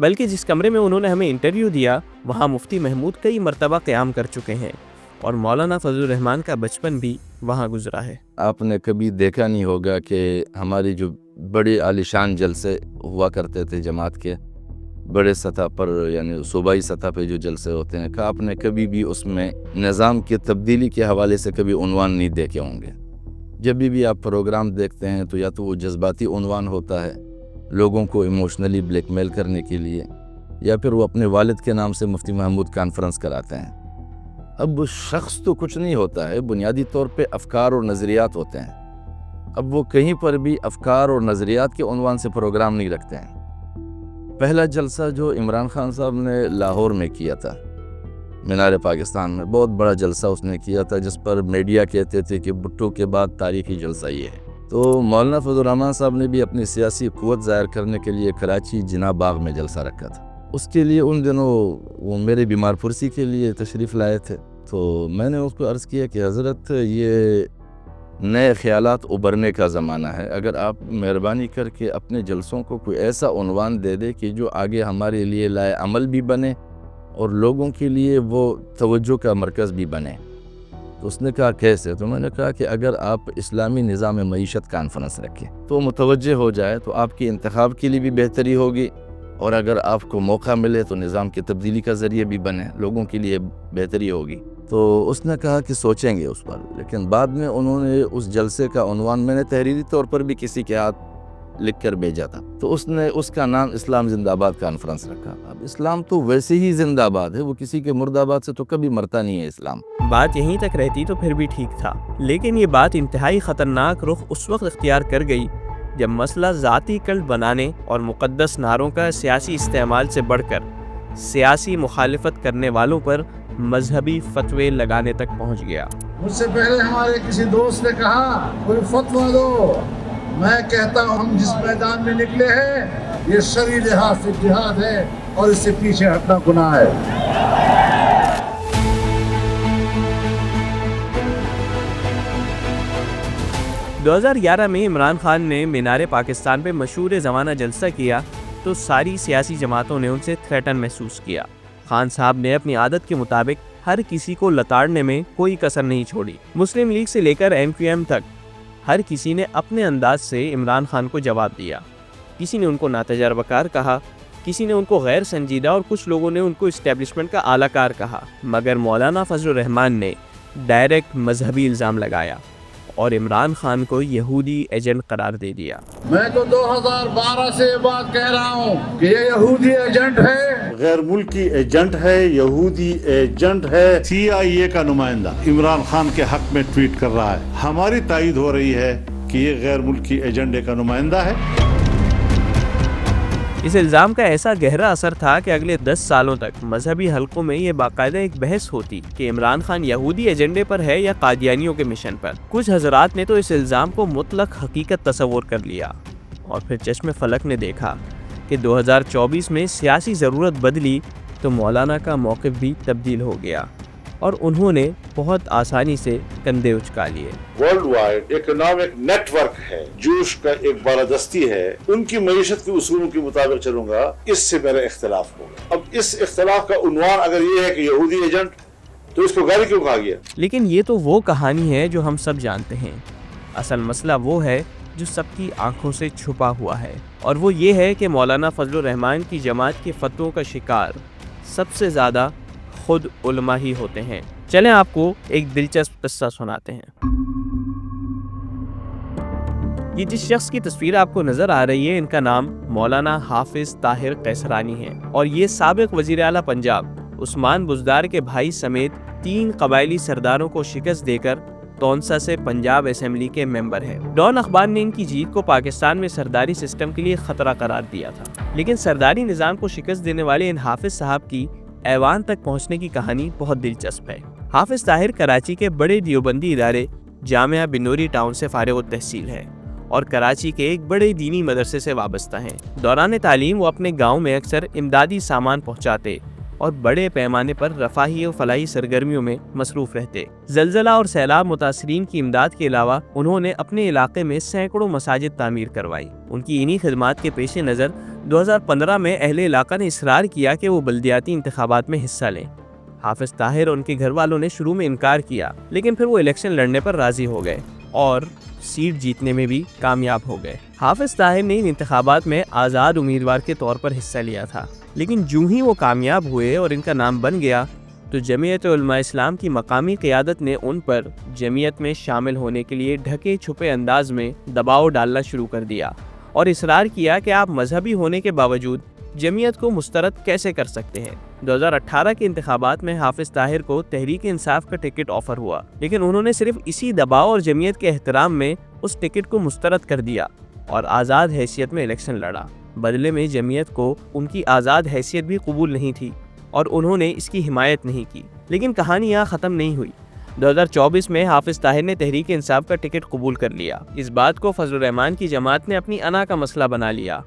بلکہ جس کمرے میں انہوں نے ہمیں انٹرویو دیا وہاں مفتی محمود کئی مرتبہ قیام کر چکے ہیں، اور مولانا فضل الرحمان کا بچپن بھی وہاں گزرا ہے۔ آپ نے کبھی دیکھا نہیں ہوگا کہ ہماری جو بڑے عالیشان جلسے ہوا کرتے تھے جماعت کے، بڑے سطح پر یعنی صوبائی سطح پہ جو جلسے ہوتے ہیں، کہ آپ نے کبھی بھی اس میں نظام کی تبدیلی کے حوالے سے کبھی عنوان نہیں دیکھے ہوں گے۔ جب بھی آپ پروگرام دیکھتے ہیں تو یا تو وہ جذباتی عنوان ہوتا ہے لوگوں کو ایموشنلی بلیک میل کرنے کے لیے، یا پھر وہ اپنے والد کے نام سے مفتی محمود کانفرنس کراتے ہیں۔ اب شخص تو کچھ نہیں ہوتا ہے، بنیادی طور پہ افکار اور نظریات ہوتے ہیں۔ اب وہ کہیں پر بھی افکار اور نظریات کے عنوان سے پروگرام نہیں رکھتے ہیں۔ پہلا جلسہ جو عمران خان صاحب نے لاہور میں کیا تھا، مینار پاکستان میں، بہت بڑا جلسہ اس نے کیا تھا، جس پر میڈیا کہتے تھے کہ بھٹو کے بعد تاریخی جلسہ یہ ہے۔ تو مولانا فضل الرحمان صاحب نے بھی اپنی سیاسی قوت ظاہر کرنے کے لیے کراچی جناح باغ میں جلسہ رکھا تھا۔ اس کے لیے ان دنوں وہ میرے بیمار پرسی کے لیے تشریف لائے تھے، تو میں نے اس کو عرض کیا کہ حضرت یہ نئے خیالات ابھرنے کا زمانہ ہے، اگر آپ مہربانی کر کے اپنے جلسوں کو کوئی ایسا عنوان دے دے کہ جو آگے ہمارے لیے لائے عمل بھی بنے اور لوگوں کے لیے وہ توجہ کا مرکز بھی بنے۔ تو اس نے کہا کیسے؟ تو میں نے کہا کہ اگر آپ اسلامی نظام معیشت کانفرنس رکھیں تو متوجہ ہو جائے تو آپ کی انتخاب کے لیے بھی بہتری ہوگی، اور اگر آپ کو موقع ملے تو نظام کی تبدیلی کا ذریعہ بھی بنے، لوگوں کے لیے بہتری ہوگی۔ تو اس نے کہا کہ سوچیں گے اس پر، لیکن بعد میں انہوں نے اس جلسے کا عنوان میں نے تحریری طور پر بھی کسی کے ہاتھ لکھ کر بھیجا تھا، تو اس نے اس کا نام اسلام زندہ آباد کانفرنس رکھا۔ اب اسلام تو ویسے ہی زندہ آباد ہے، وہ کسی کے مرد آباد سے تو کبھی مرتا نہیں ہے اسلام۔ بات یہیں تک رہتی تو پھر بھی ٹھیک تھا، لیکن یہ بات انتہائی خطرناک رخ اس وقت اختیار کر گئی جب مسئلہ ذاتی کلٹ بنانے اور مقدس نعروں کا سیاسی استعمال سے بڑھ کر سیاسی مخالفت کرنے والوں پر مذہبی فتوے لگانے تک پہنچ گیا۔ مجھ سے پہلے ہمارے کسی دوست نے کہا کوئی فتویٰ دو، میں کہتا ہوں ہم جس میدان میں نکلے ہیں یہ شرعی لحاظ سے جہاد ہے اور اس سے پیچھے ہٹنا گناہ ہے۔ 2011 میں عمران خان نے مینار پاکستان پہ مشہور زمانہ جلسہ کیا تو ساری سیاسی جماعتوں نے ان سے تھریٹن محسوس کیا۔ خان صاحب نے اپنی عادت کے مطابق ہر کسی کو لتاڑنے میں کوئی کسر نہیں چھوڑی۔ مسلم لیگ سے لے کر MQM تک ہر کسی نے اپنے انداز سے عمران خان کو جواب دیا۔ کسی نے ان کو ناتجربہ کار کہا، کسی نے ان کو غیر سنجیدہ، اور کچھ لوگوں نے ان کو اسٹیبلشمنٹ کا اعلی کار کہا، مگر مولانا فضل الرحمان نے ڈائریکٹ مذہبی الزام لگایا اور عمران خان کو یہودی ایجنٹ قرار دے دیا۔ میں تو 2012 سے یہ بات کہہ رہا ہوں کہ یہ یہودی ایجنٹ ہے، غیر ملکی ایجنٹ ہے، یہودی ایجنٹ ہے۔ CIA کا نمائندہ عمران خان کے حق میں ٹویٹ کر رہا ہے، ہماری تائید ہو رہی ہے کہ یہ غیر ملکی ایجنڈے کا نمائندہ ہے۔ اس الزام کا ایسا گہرا اثر تھا کہ اگلے 10 سالوں تک مذہبی حلقوں میں یہ باقاعدہ ایک بحث ہوتی کہ عمران خان یہودی ایجنڈے پر ہے یا قادیانیوں کے مشن پر۔ کچھ حضرات نے تو اس الزام کو مطلق حقیقت تصور کر لیا، اور پھر چشم فلک نے دیکھا کہ 2024 میں سیاسی ضرورت بدلی تو مولانا کا موقف بھی تبدیل ہو گیا، اور انہوں نے بہت آسانی سے کندھے اچکا لیے۔ World wide economic network ہے، جوش کا ایک بالادستی ہے، ان کی معیشت کے اصولوں کے مطابق چلوں گا، اس سے میرا اختلاف ہوگا۔ اب اس اختلاف کا عنوان اگر یہ ہے کہ یہودی ایجنٹ، تو اس کو گالی کیوں کہا گیا؟ لیکن یہ تو وہ کہانی ہے جو ہم سب جانتے ہیں۔ اصل مسئلہ وہ ہے جو سب کی آنکھوں سے چھپا ہوا ہے، اور وہ یہ ہے کہ مولانا فضل الرحمان کی جماعت کے فتووں کا شکار سب سے زیادہ خود علماء ہی ہوتے ہیں۔ چلیں آپ کو ایک دلچسپ قصہ سناتے ہیں۔ یہ جس شخص کی تصویر آپ کو نظر آ رہی ہے، ان کا نام مولانا حافظ طاہر قیسرانی ہے، اور یہ سابق وزیر اعلیٰ پنجاب عثمان بزدار کے بھائی سمیت 3 قبائلی سرداروں کو شکست دے کر تونسا سے پنجاب اسمبلی کے ممبر ہیں۔ ڈان اخبار نے ان کی جیت کو پاکستان میں سرداری سسٹم کے لیے خطرہ قرار دیا تھا، لیکن سرداری نظام کو شکست دینے والے ان حافظ صاحب کی ایوان تک پہنچنے کی کہانی بہت دلچسپ ہے۔ حافظ طاہر کراچی کے بڑے دیوبندی ادارے جامعہ بنوری ٹاؤن سے فارغ التحصیل ہے اور کراچی کے ایک بڑے دینی مدرسے سے وابستہ ہیں۔ دوران تعلیم وہ اپنے گاؤں میں اکثر امدادی سامان پہنچاتے اور بڑے پیمانے پر رفاہی و فلاحی سرگرمیوں میں مصروف رہتے۔ زلزلہ اور سیلاب متاثرین کی امداد کے علاوہ انہوں نے اپنے علاقے میں سینکڑوں مساجد تعمیر کروائی۔ ان کی انہی خدمات کے پیش نظر 2015 میں اہل علاقہ نے اصرار کیا کہ وہ بلدیاتی انتخابات میں حصہ لیں۔ حافظ طاہر اور ان کے گھر والوں نے شروع میں انکار کیا، لیکن پھر وہ الیکشن لڑنے پر راضی ہو گئے اور سیٹ جیتنے میں بھی کامیاب ہو گئے۔ حافظ طاہر نے ان انتخابات میں آزاد امیدوار کے طور پر حصہ لیا تھا، لیکن جو ہی وہ کامیاب ہوئے اور ان کا نام بن گیا تو جمعیت علماء اسلام کی مقامی قیادت نے ان پر جمعیت میں شامل ہونے کے لیے ڈھکے چھپے انداز میں دباؤ ڈالنا شروع کر دیا اور اصرار کیا کہ آپ مذہبی ہونے کے باوجود جمعیت کو مسترد کیسے کر سکتے ہیں۔ 2018 کے انتخابات میں حافظ طاہر کو تحریک انصاف کا ٹکٹ آفر ہوا، لیکن انہوں نے صرف اسی دباؤ اور جمعیت کے احترام میں اس ٹکٹ کو مسترد کر دیا اور آزاد حیثیت میں الیکشن لڑا۔ بدلے میں جمعیت کو ان کی آزاد حیثیت بھی قبول نہیں تھی اور انہوں نے اس کی حمایت نہیں کی۔ لیکن کہانی یہاں ختم نہیں ہوئی۔ 2024 میں حافظ طاہر نے تحریک انصاف کا ٹکٹ قبول کر لیا۔ اس بات کو فضل الرحمان کی جماعت نے اپنی انا کا مسئلہ بنا لیا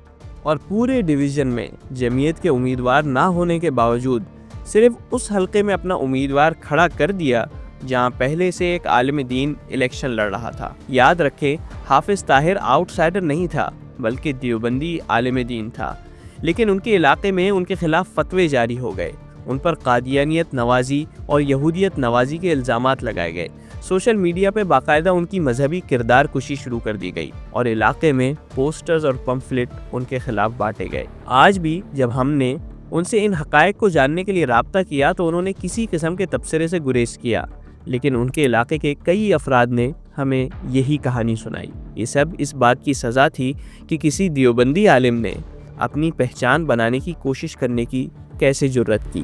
اور پورے ڈویژن میں جمعیت کے امیدوار نہ ہونے کے باوجود صرف اس حلقے میں اپنا امیدوار کھڑا کر دیا جہاں پہلے سے ایک عالم دین الیکشن لڑ رہا تھا۔ یاد رکھیں، حافظ طاہر آؤٹ سائڈر نہیں تھا بلکہ دیوبندی عالم دین تھا، لیکن ان کے علاقے میں ان کے خلاف فتوے جاری ہو گئے، ان پر قادیانیت نوازی اور یہودیت نوازی کے الزامات لگائے گئے، سوشل میڈیا پہ باقاعدہ ان کی مذہبی کردار کشی شروع کر دی گئی اور علاقے میں پوسٹرز اور پمفلٹ ان کے خلاف بانٹے گئے۔ آج بھی جب ہم نے ان سے ان حقائق کو جاننے کے لیے رابطہ کیا تو انہوں نے کسی قسم کے تبصرے سے گریز کیا، لیکن ان کے علاقے کے کئی افراد نے ہمیں یہی کہانی سنائی۔ یہ سب اس بات کی سزا تھی کہ کسی دیوبندی عالم نے اپنی پہچان بنانے کی کوشش کرنے کی کیسے جرت کی۔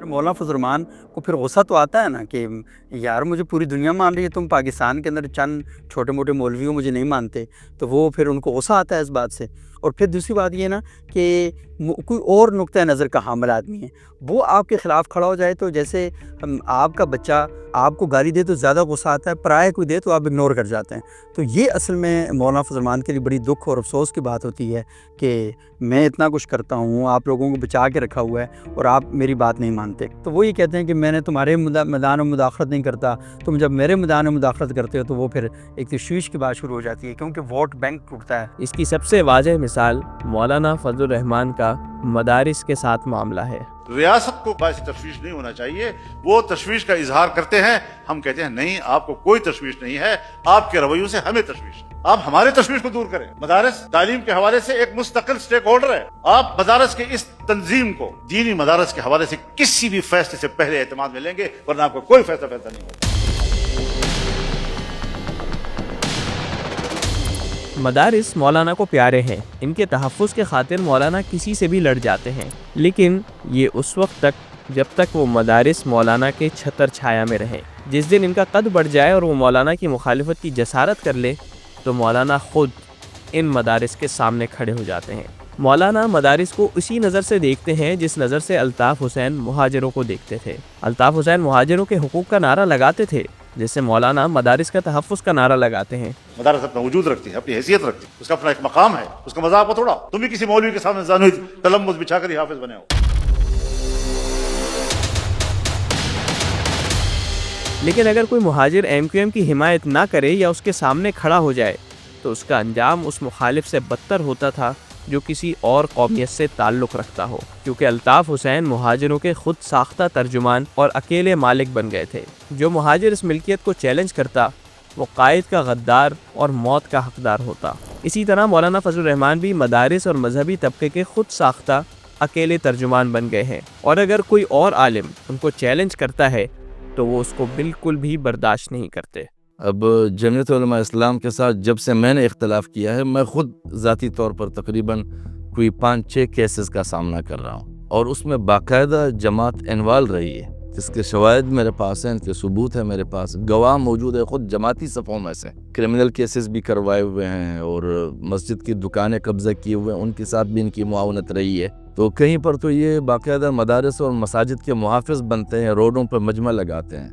مولانا فضل الرحمان کو پھر غصہ تو آتا ہے نا کہ یار مجھے پوری دنیا مان رہی ہے، تم پاکستان کے اندر چند چھوٹے موٹے مولویوں مجھے نہیں مانتے، تو وہ پھر ان کو غصہ آتا ہے اس بات سے۔ اور پھر دوسری بات یہ نا کہ کوئی اور نقطہ نظر کا حامل آدمی ہے، وہ آپ کے خلاف کھڑا ہو جائے تو جیسے آپ کا بچہ آپ کو گالی دے تو زیادہ غصہ آتا ہے، پرائے کوئی دے تو آپ اگنور کر جاتے ہیں۔ تو یہ اصل میں مولانا فضل الرحمان کے لیے بڑی دکھ اور افسوس کی بات ہوتی ہے کہ میں اتنا کچھ کرتا ہوں، آپ لوگوں کو بچا کے رکھا ہوا ہے اور آپ میری بات نہیں مانتے۔ تو وہ یہ کہتے ہیں کہ میں نے تمہارے میدان میں مداخلت نہیں کرتا، تم جب میرے میدان میں مداخلت کرتے ہو تو وہ پھر ایک تشویش کی بات شروع ہو جاتی ہے، کیونکہ ووٹ بینک ٹوٹتا ہے۔ اس کی سب سے واضح مثال مولانا فضل الرحمان کا مدارس کے ساتھ معاملہ ہے۔ ریاست کو باعث تشویش نہیں ہونا چاہیے، وہ تشویش کا اظہار کرتے ہیں، ہم کہتے ہیں نہیں آپ کو کوئی تشویش نہیں ہے، آپ کے رویوں سے ہمیں تشویش ہے، آپ ہمارے تشویش کو دور کریں۔ مدارس تعلیم کے حوالے سے ایک مستقل سٹیک ہولڈر ہے، آپ مدارس کے اس تنظیم کو دینی مدارس کے حوالے سے کسی بھی فیصلے سے پہلے اعتماد میں لیں گے، ورنہ آپ کو کوئی فیصلہ نہیں ہوگا۔ مدارس مولانا کو پیارے ہیں، ان کے تحفظ کے خاطر مولانا کسی سے بھی لڑ جاتے ہیں، لیکن یہ اس وقت تک جب تک وہ مدارس مولانا کے چھتر چھایا میں رہیں۔ جس دن ان کا قد بڑھ جائے اور وہ مولانا کی مخالفت کی جسارت کر لے تو مولانا خود ان مدارس کے سامنے کھڑے ہو جاتے ہیں۔ مولانا مدارس کو اسی نظر سے دیکھتے ہیں جس نظر سے الطاف حسین مہاجروں کو دیکھتے تھے۔ الطاف حسین مہاجروں کے حقوق کا نعرہ لگاتے تھے، جیسے مولانا مدارس کا تحفظ کا نعرہ لگاتے ہیں۔ مدارس اپنا وجود رکھتی ہے، اپنی حیثیت رکھتی ہے، اس کا اپنا ایک مقام ہے، اس کا مذاق کو تھوڑا تم بھی کسی مولوی کے سامنے زانوی تلمذ بچھا کر ہی حافظ بنے ہو۔ لیکن اگر کوئی مہاجر ایم کی حمایت نہ کرے یا اس کے سامنے کھڑا ہو جائے تو اس کا انجام اس مخالف سے بدتر ہوتا تھا جو کسی اور قومیت سے تعلق رکھتا ہو، کیونکہ الطاف حسین مہاجروں کے خود ساختہ ترجمان اور اکیلے مالک بن گئے تھے۔ جو مہاجر اس ملکیت کو چیلنج کرتا وہ قائد کا غدار اور موت کا حقدار ہوتا۔ اسی طرح مولانا فضل الرحمان بھی مدارس اور مذہبی طبقے کے خود ساختہ اکیلے ترجمان بن گئے ہیں، اور اگر کوئی اور عالم ان کو چیلنج کرتا ہے تو وہ اس کو بالکل بھی برداشت نہیں کرتے۔ اب جمعیت علماء اسلام کے ساتھ جب سے میں نے اختلاف کیا ہے، میں خود ذاتی طور پر تقریباً کوئی 5-6 کیسز کا سامنا کر رہا ہوں، اور اس میں باقاعدہ جماعت انوالو رہی ہے، جس کے شواہد میرے پاس ہیں، ان کے ثبوت ہے میرے پاس، گواہ موجود ہے خود جماعتی صفوں میں سے۔ کرمنل کیسز بھی کروائے ہوئے ہیں اور مسجد کی دکانیں قبضہ کیے ہوئے ہیں، ان کے ساتھ بھی ان کی معاونت رہی ہے۔ تو کہیں پر تو یہ باقاعدہ مدارس اور مساجد کے محافظ بنتے ہیں، روڈوں پر مجمع لگاتے ہیں،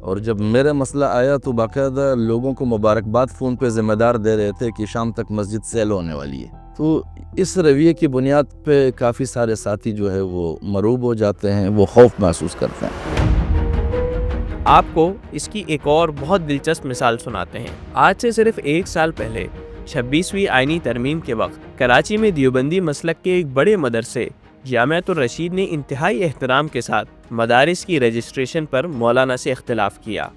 اور جب میرا مسئلہ آیا تو باقاعدہ لوگوں کو مبارکباد فون پہ ذمہ دار دے رہے تھے کہ شام تک مسجد سیل ہونے والی ہے۔ تو اس رویے کی بنیاد پہ کافی سارے ساتھی جو ہے وہ مروب ہو جاتے ہیں، وہ خوف محسوس کرتے ہیں۔ آپ کو اس کی ایک اور بہت دلچسپ مثال سناتے ہیں۔ آج سے صرف 1 سال پہلے 26ویں آئینی ترمیم کے وقت کراچی میں دیوبندی مسلک کے ایک بڑے مدرسے جامعۃ الرشید نے انتہائی احترام کے ساتھ مدارس کی رجسٹریشن پر مولانا سے اختلاف کیا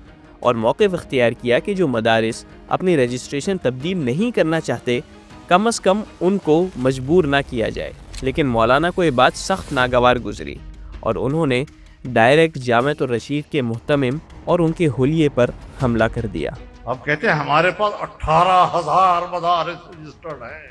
اور موقف اختیار کیا کہ جو مدارس اپنی رجسٹریشن تبدیل نہیں کرنا چاہتے کم از کم ان کو مجبور نہ کیا جائے، لیکن مولانا کو یہ بات سخت ناگوار گزری اور انہوں نے ڈائریکٹ جامعۃ الرشید کے محتمم اور ان کے حلیے پر حملہ کر دیا۔ آپ کہتے ہیں ہمارے پاس 18,000 مدارس رجسٹرڈ ہیں،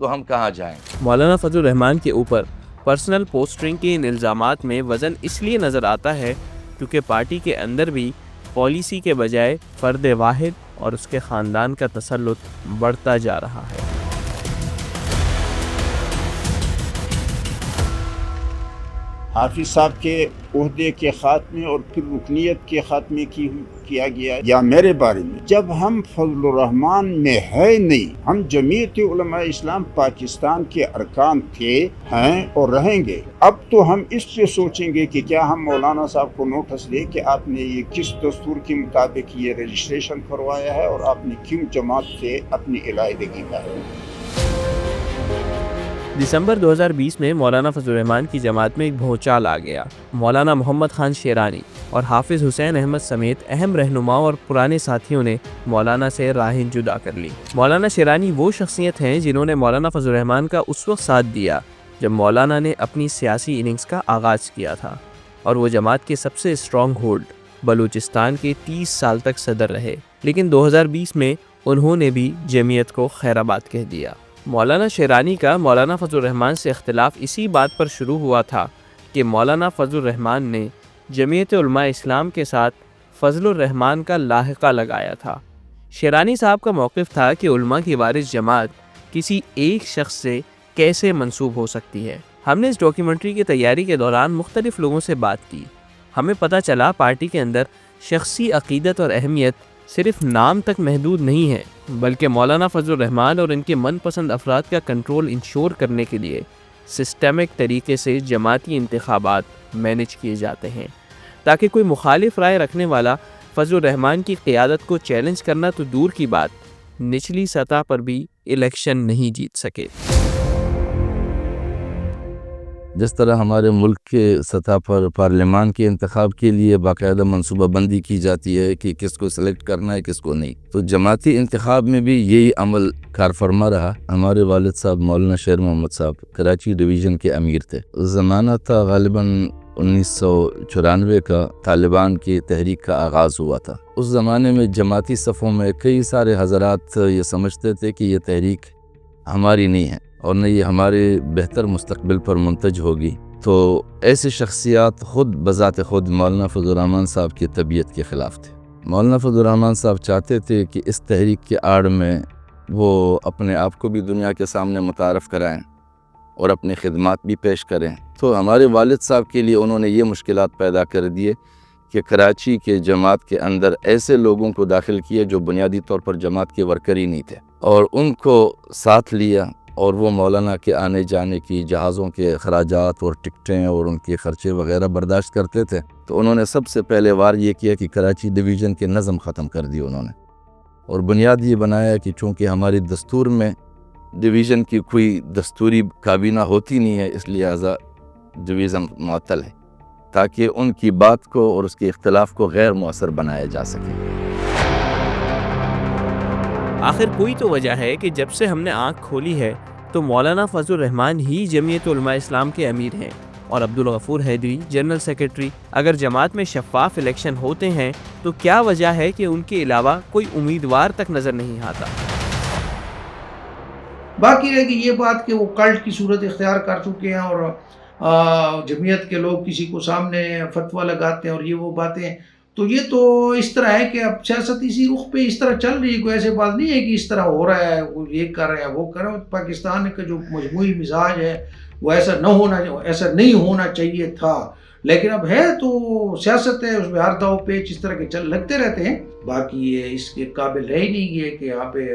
تو ہم کہاں جائیں؟ مولانا فضل الرحمان کے اوپر پرسنل پوسٹرنگ کے ان الزامات میں وزن اس لیے نظر آتا ہے کیونکہ پارٹی کے اندر بھی پالیسی کے بجائے فرد واحد اور اس کے خاندان کا تسلط بڑھتا جا رہا ہے۔ حافظ صاحب کے عہدے کے خاتمے اور پھر رکنیت کے خاتمے کیا گیا، یا میرے بارے میں جب ہم فضل الرحمان میں ہے نہیں، ہم جمعیت علماء اسلام پاکستان کے ارکان تھے، ہیں اور رہیں گے، اب تو ہم اس پہ سوچیں گے کہ کیا ہم مولانا صاحب کو نوٹس دیں کہ آپ نے یہ کس دستور کے مطابق یہ رجسٹریشن کروایا ہے اور آپ نے کیوں جماعت سے اپنی علیحدگی کا ہے۔ دسمبر 2020 میں مولانا فضل الرحمان کی جماعت میں ایک بھونچال آ گیا۔ مولانا محمد خان شیرانی اور حافظ حسین احمد سمیت اہم رہنماؤں اور پرانے ساتھیوں نے مولانا سے راہیں جدا کر لی۔ مولانا شیرانی وہ شخصیت ہیں جنہوں نے مولانا فضل الرحمان کا اس وقت ساتھ دیا جب مولانا نے اپنی سیاسی اننگز کا آغاز کیا تھا، اور وہ جماعت کے سب سے اسٹرانگ ہولڈ بلوچستان کے 30 سال تک صدر رہے، لیکن 2020 میں انہوں نے بھی جمعیت کو خیر آباد کہہ دیا۔ مولانا شیرانی کا مولانا فضل الرحمان سے اختلاف اسی بات پر شروع ہوا تھا کہ مولانا فضل الرحمان نے جمعیت علماء اسلام کے ساتھ فضل الرحمان کا لاحقہ لگایا تھا۔ شیرانی صاحب کا موقف تھا کہ علماء کی وارث جماعت کسی ایک شخص سے کیسے منسوب ہو سکتی ہے۔ ہم نے اس ڈاکیومنٹری کی تیاری کے دوران مختلف لوگوں سے بات کی۔ ہمیں پتہ چلا پارٹی کے اندر شخصی عقیدت اور اہمیت صرف نام تک محدود نہیں ہے، بلکہ مولانا فضل الرحمان اور ان کے من پسند افراد کا کنٹرول انشور کرنے کے لیے سسٹمک طریقے سے جماعتی انتخابات مینج کیے جاتے ہیں، تاکہ کوئی مخالف رائے رکھنے والا فضل الرحمان کی قیادت کو چیلنج کرنا تو دور کی بات، نچلی سطح پر بھی الیکشن نہیں جیت سکے۔ جس طرح ہمارے ملک کے سطح پر پارلیمان کے انتخاب کے لیے باقاعدہ منصوبہ بندی کی جاتی ہے کہ کس کو سلیکٹ کرنا ہے کس کو نہیں، تو جماعتی انتخاب میں بھی یہی عمل کار فرما رہا۔ ہمارے والد صاحب مولانا شیر محمد صاحب کراچی ڈویژن کے امیر تھے۔ زمانہ تھا غالباً 1994 کا، طالبان کی تحریک کا آغاز ہوا تھا۔ اس زمانے میں جماعتی صفوں میں کئی سارے حضرات یہ سمجھتے تھے کہ یہ تحریک ہماری نہیں ہے اور نہ یہ ہمارے بہتر مستقبل پر منتج ہوگی، تو ایسے شخصیات خود بذات خود مولانا فضل الرحمان صاحب کی طبیعت کے خلاف تھے۔ مولانا فضل الرحمان صاحب چاہتے تھے کہ اس تحریک کے آڑ میں وہ اپنے آپ کو بھی دنیا کے سامنے متعارف کرائیں اور اپنی خدمات بھی پیش کریں، تو ہمارے والد صاحب کے لیے انہوں نے یہ مشکلات پیدا کر دیے کہ کراچی کے جماعت کے اندر ایسے لوگوں کو داخل کیے جو بنیادی طور پر جماعت کے ورکر ہی نہیں تھے، اور ان کو ساتھ لیا، اور وہ مولانا کے آنے جانے کی جہازوں کے اخراجات اور ٹکٹیں اور ان کے خرچے وغیرہ برداشت کرتے تھے۔ تو انہوں نے سب سے پہلے وار یہ کیا کہ کراچی ڈویژن کے نظم ختم کر دی انہوں نے، اور بنیاد یہ بنایا کہ چونکہ ہماری دستور میں ڈویژن کی کوئی دستوری کابینہ ہوتی نہیں ہے، اس لہٰذا ڈویژن معطل ہے، تاکہ ان کی بات کو اور اس کے اختلاف کو غیر مؤثر بنایا جا سکے۔ آخر کوئی تو وجہ ہے کہ جب سے ہم نے آنکھ کھولی ہے تو مولانا فضل الرحمان ہی جمعیت علماء اسلام کے امیر ہیں اور عبدالغفور حیدری جنرل سیکرٹری۔ اگر جماعت میں شفاف الیکشن ہوتے ہیں تو کیا وجہ ہے کہ ان کے علاوہ کوئی امیدوار تک نظر نہیں آتا؟ باقی ہے کہ یہ بات کہ وہ کلٹ کی صورت اختیار کر چکے ہیں اور جمعیت کے لوگ کسی کو سامنے فتویٰ لگاتے ہیں اور یہ وہ باتیں، تو یہ تو اس طرح ہے کہ اب سیاست اسی رخ پہ اس طرح چل رہی ہے، کوئی ایسے بات نہیں ہے کہ اس طرح ہو رہا ہے، وہ یہ کر رہے ہیں وہ کر رہے ہیں۔ پاکستان کا جو مجموعی مزاج ہے وہ ایسا نہیں ہونا چاہیے تھا، لیکن اب ہے تو سیاست ہے، اس میں ہر داؤ پیچ اس طرح کے لگتے رہتے ہیں۔ باقی یہ اس کے قابل رہ ہی نہیں ہے کہ یہاں پہ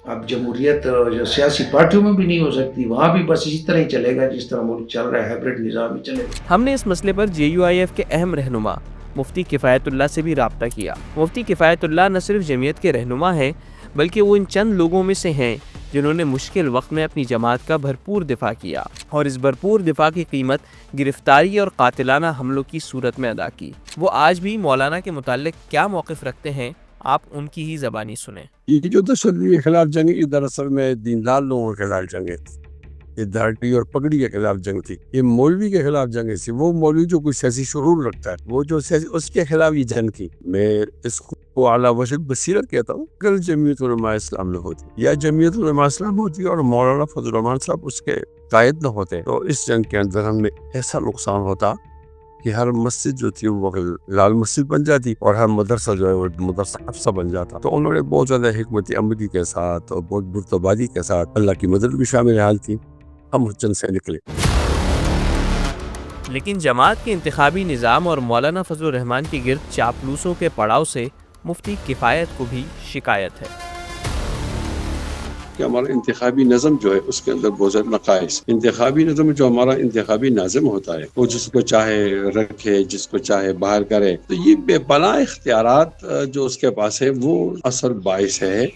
اب جمہوریت جو سیاسی پارٹیوں میں بھی نہیں ہو سکتی، وہاں بھی بس اسی طرح ہی چلے گا جس طرح ملک چل رہا ہے، ہائبرڈ نظام ہی چلے گا۔ ہم نے اس مسئلے پر JUIF کے اہم رہنما مفتی کفایت اللہ سے بھی رابطہ کیا۔ مفتی کفایت اللہ نہ صرف جمعیت کے رہنما ہیں بلکہ وہ ان چند لوگوں میں سے ہیں جنہوں نے مشکل وقت میں اپنی جماعت کا بھرپور دفاع کیا، اور اس بھرپور دفاع کی قیمت گرفتاری اور قاتلانہ حملوں کی صورت میں ادا کی۔ وہ آج بھی مولانا کے متعلق کیا موقف رکھتے ہیں، آپ ان کی ہی زبانی سنیں۔ یہ جو 10 کے خلاف جنگ دراصل میں دیندار لوگوں کے خلاف جنگ ہے، یہ دھاڑی اور پگڑی کے خلاف جنگ تھی، یہ مولوی کے خلاف جنگ تھی، وہ مولوی جو کوئی سیاسی شعور رکھتا ہے وہ جو اس کے خلاف یہ جنگ تھی۔ میں اس کو اعلیٰ وجہ بصیرت کہتا ہوں۔ اگر جمعیت علماء اسلام نہ ہوتی یا جمعیت علماء اسلام ہوتی اور مولانا فضل الرحمان صاحب اس کے قائد نہ ہوتے تو اس جنگ کے اندر ہم نے ایسا نقصان ہوتا کہ ہر مسجد جو تھی وہ لال مسجد بن جاتی اور ہر مدرسہ جو ہے وہ مدرسہ حفصہ بن جاتا۔ تو انہوں نے بہت زیادہ حکمت عملی کے ساتھ اور بہت برتبادی کے ساتھ اللہ کی مدد بھی شامل حال تھی، ہم اس جنگ سے نکلے۔ لیکن جماعت کے انتخابی نظام اور مولانا فضل الرحمان کے گرد چاپلوسوں کے پڑاؤ سے مفتی کفایت کو بھی شکایت ہے کہ ہمارا انتخابی نظم جو ہے اس کے اندر بہت زیادہ نقائص۔ انتخابی نظم جو ہمارا انتخابی ناظم ہوتا ہے وہ جس کو چاہے رکھے، جس کو چاہے باہر کرے، تو یہ بے پناہ اختیارات جو اس کے پاس ہے وہ اثر باعث ہے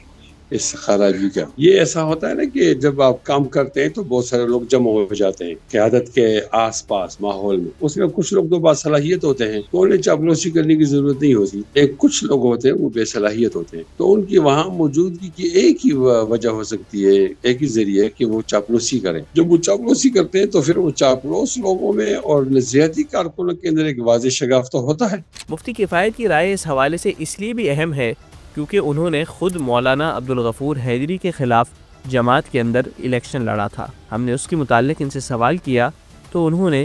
اس خرابی کا۔ یہ ایسا ہوتا ہے نا کہ جب آپ کام کرتے ہیں تو بہت سارے لوگ جمع ہو جاتے ہیں قیادت کے آس پاس ماحول میں، اس میں کچھ لوگ تو باصلاحیت ہوتے ہیں تو انہیں چاپلوسی کرنے کی ضرورت نہیں ہوتی، ایک کچھ لوگ ہوتے ہیں وہ بے صلاحیت ہوتے ہیں، تو ان کی وہاں موجودگی کی ایک ہی وجہ ہو سکتی ہے، ایک ہی ذریعہ کہ وہ چاپلوسی کریں۔ جب وہ چاپلوسی کرتے ہیں تو پھر وہ چاپلوس لوگوں میں اور نظریاتی کارکنوں کے اندر ایک واضح شگاف تو ہوتا ہے۔ مفتی کفایت کی رائے اس حوالے سے اس لیے بھی اہم ہے کیونکہ انہوں نے خود مولانا عبدالغفور حیدری کے خلاف جماعت کے اندر الیکشن لڑا تھا۔ ہم نے اس کے متعلق ان سے سوال کیا تو انہوں نے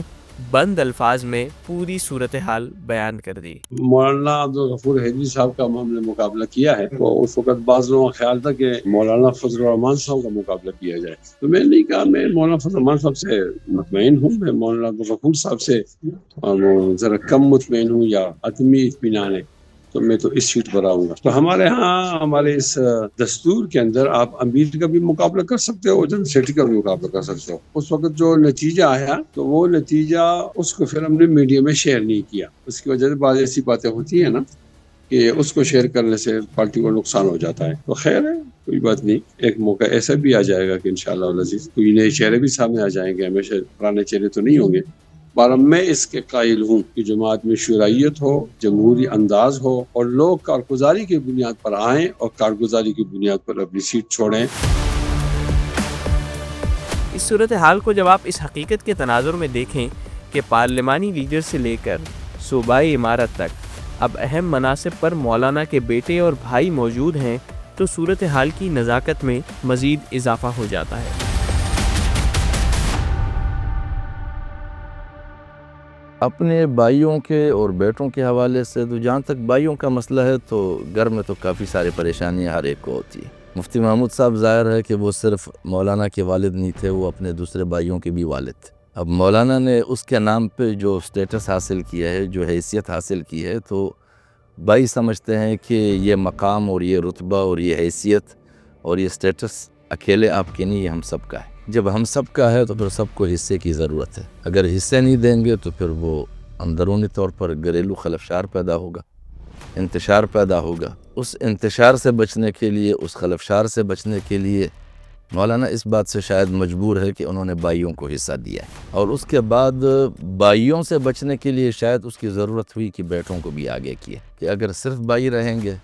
بند الفاظ میں پوری صورتحال بیان کر دی۔ مولانا عبدالغفور حیدری صاحب کا ہم نے مقابلہ کیا ہے تو اس وقت بعض لوگوں کا خیال تھا کہ مولانا فضل الرحمان صاحب کا مقابلہ کیا جائے، تو میں نے نہیں کہا میں مولانا فضل الرحمان صاحب سے مطمئن ہوں، میں مولانا عبدالغفور صاحب سے ذرا کم مطمئن ہوں یا عدمی اطمینان ہے، تو میں تو اس سیٹ پر آؤں گا۔ تو ہمارے ہاں ہمارے اس دستور کے اندر آپ امیر کا بھی مقابلہ کر سکتے ہو، جنرل سیکرٹری کا بھی مقابلہ کر سکتے ہو۔ اس وقت جو نتیجہ آیا تو وہ نتیجہ اس کو پھر ہم نے میڈیا میں شیئر نہیں کیا، اس کی وجہ سے بعض ایسی باتیں ہوتی ہیں نا کہ اس کو شیئر کرنے سے پارٹی کو نقصان ہو جاتا ہے، تو خیر ہے کوئی بات نہیں، ایک موقع ایسا بھی آ جائے گا کہ انشاءاللہ العزیز کوئی نئے چہرے بھی سامنے آ جائیں گے، ہمیشہ پرانے چہرے تو نہیں ہوں گے۔ بارہ میں اس کے قائل ہوں کہ جماعت میں شورائیت ہو، جمہوری انداز ہو اور لوگ کارگزاری کی بنیاد پر آئیں اور کارگزاری کی بنیاد پر اپنی سیٹ چھوڑیں۔ اس صورتحال کو جب آپ اس حقیقت کے تناظر میں دیکھیں کہ پارلیمانی لیڈر سے لے کر صوبائی امارت تک اب اہم مناصب پر مولانا کے بیٹے اور بھائی موجود ہیں تو صورتحال کی نزاکت میں مزید اضافہ ہو جاتا ہے۔ اپنے بھائیوں کے اور بیٹوں کے حوالے سے تو جہاں تک بھائیوں کا مسئلہ ہے تو گھر میں تو کافی سارے پریشانیاں ہر ایک کو ہوتی ہیں۔ مفتی محمود صاحب ظاہر ہے کہ وہ صرف مولانا کے والد نہیں تھے، وہ اپنے دوسرے بھائیوں کے بھی والد تھے۔ اب مولانا نے اس کے نام پہ جو سٹیٹس حاصل کیا ہے، جو حیثیت حاصل کی ہے، تو بھائی سمجھتے ہیں کہ یہ مقام اور یہ رتبہ اور یہ حیثیت اور یہ سٹیٹس اکیلے آپ کے نہیں، یہ ہم سب کا ہے۔ جب ہم سب کا ہے تو پھر سب کو حصے کی ضرورت ہے، اگر حصے نہیں دیں گے تو پھر وہ اندرونی طور پر گھریلو خلفشار پیدا ہوگا، انتشار پیدا ہوگا۔ اس انتشار سے بچنے کے لیے، اس خلفشار سے بچنے کے لیے مولانا اس بات سے شاید مجبور ہے کہ انہوں نے بھائیوں کو حصہ دیا ہے، اور اس کے بعد بھائیوں سے بچنے کے لیے شاید اس کی ضرورت ہوئی کہ بیٹوں کو بھی آگے کیے، کہ اگر صرف بھائی رہیں گے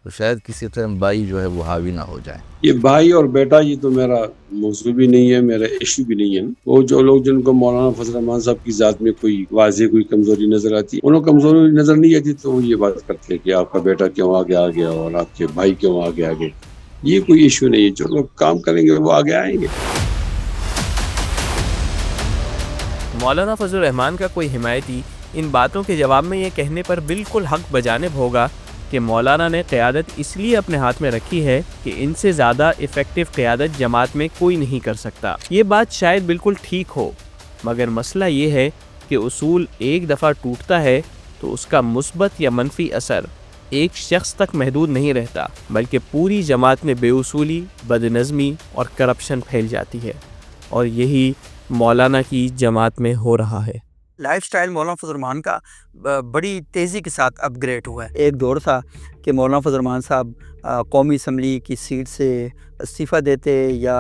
تو شاید کسی ٹائم بھائی جو ہے وہ حاوی نہ ہو جائے۔ یہ بھائی اور بیٹا یہ تو میرا موضوع بھی نہیں ہے، میرا ایشو بھی نہیں ہے۔ وہ جو لوگ جن کو مولانا فضل الرحمان صاحب کی ذات میں کوئی واضح کوئی کمزوری نظر آتی ہے، انہوں کمزوری نظر نہیں آتی تو وہ یہ بات کرتے ہیں کہ آپ کا بیٹا کیوں آگے آ گیا اور آپ کے بھائی کیوں آگے آ گئے۔ یہ کوئی ایشو نہیں ہے، جو لوگ کام کریں گے وہ آگے آئیں گے۔ مولانا فضل الرحمان کا کوئی حمایتی ان باتوں کے جواب میں یہ کہنے پر بالکل حق بجانب ہوگا کہ مولانا نے قیادت اس لیے اپنے ہاتھ میں رکھی ہے کہ ان سے زیادہ ایفیکٹو قیادت جماعت میں کوئی نہیں کر سکتا۔ یہ بات شاید بالکل ٹھیک ہو، مگر مسئلہ یہ ہے کہ اصول ایک دفعہ ٹوٹتا ہے تو اس کا مثبت یا منفی اثر ایک شخص تک محدود نہیں رہتا، بلکہ پوری جماعت میں بے اصولی، بدنظمی اور کرپشن پھیل جاتی ہے، اور یہی مولانا کی جماعت میں ہو رہا ہے۔ لائف سٹائل مولانا فضل الرحمان کا بڑی تیزی کے ساتھ اپ گریڈ ہوا ہے۔ ایک دور تھا کہ مولانا فضل الرحمان صاحب قومی اسمبلی کی سیٹ سے استعفیٰ دیتے یا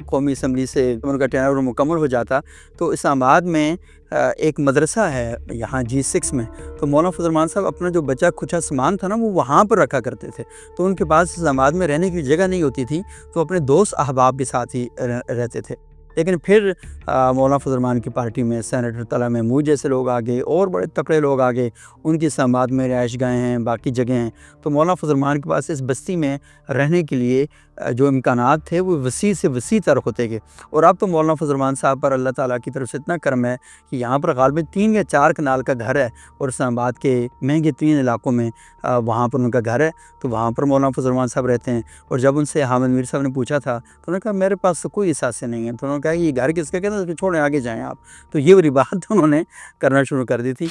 قومی اسمبلی سے ان کا ٹینور مکمل ہو جاتا تو اسلام آباد میں ایک مدرسہ ہے یہاں G6 میں، تو مولانا فضل الرحمان صاحب اپنا جو بچا کھچا سامان تھا نا وہ وہاں پر رکھا کرتے تھے، تو ان کے پاس اسلام آباد میں رہنے کی جگہ نہیں ہوتی تھی تو اپنے دوست احباب کے ساتھ ہی رہتے تھے۔ لیکن پھر مولانا فضل الرحمان کی پارٹی میں سینیٹر طلحہ محمود جیسے لوگ آگے اور بڑے تکڑے لوگ آگے، ان کی اسلام میں رہائش گاہیں ہیں، باقی جگہیں ہیں، تو مولانا فضل الرحمان کے پاس اس بستی میں رہنے کے لیے جو امکانات تھے وہ وسیع سے وسیع تر ہوتے گئے۔ اور اب تو مولانا فضل الرحمان صاحب پر اللہ تعالیٰ کی طرف سے اتنا کرم ہے کہ یہاں پر غالباً 3 یا 4 کنال کا گھر ہے، اور اسلام آباد کے مہنگے ترین علاقوں میں وہاں پر ان کا گھر ہے، تو وہاں پر مولانا فضل الرحمان صاحب رہتے ہیں۔ اور جب ان سے حامد میر صاحب نے پوچھا تھا تو انہوں نے کہا میرے پاس تو کوئی احساس نہیں ہے، تو انہوں نے کہا یہ گھر کس کا، کہتے ہیں چھوڑیں آگے جائیں آپ، تو یہ والی بات انہوں نے کرنا شروع کر دی تھی۔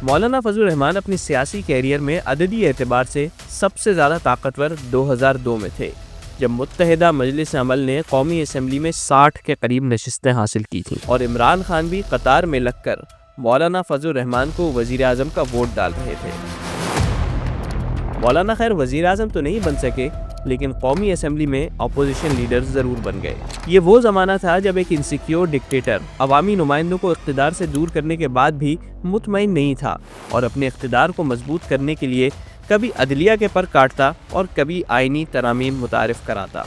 مولانا فضل الرحمان اپنی سیاسی کیریئر میں عددی اعتبار سے سب سے زیادہ طاقتور 2002 میں تھے، جب متحدہ مجلس عمل نے قومی اسمبلی میں 60 کے قریب نشستیں حاصل کی تھیں، اور عمران خان بھی قطار میں لگ کر مولانا فضل الرحمان کو وزیر اعظم کا ووٹ ڈال رہے تھے۔ مولانا خیر وزیر اعظم تو نہیں بن سکے، لیکن قومی اسمبلی میں اپوزیشن لیڈر ضرور بن گئے۔ یہ وہ زمانہ تھا جب ایک انسیکیور ڈکٹیٹر عوامی نمائندوں کو اقتدار سے دور کرنے کے بعد بھی مطمئن نہیں تھا، اور اپنے اقتدار کو مضبوط کرنے کے لیے کبھی عدلیہ کے پر کاٹتا اور کبھی آئینی ترامیم متعارف کراتا۔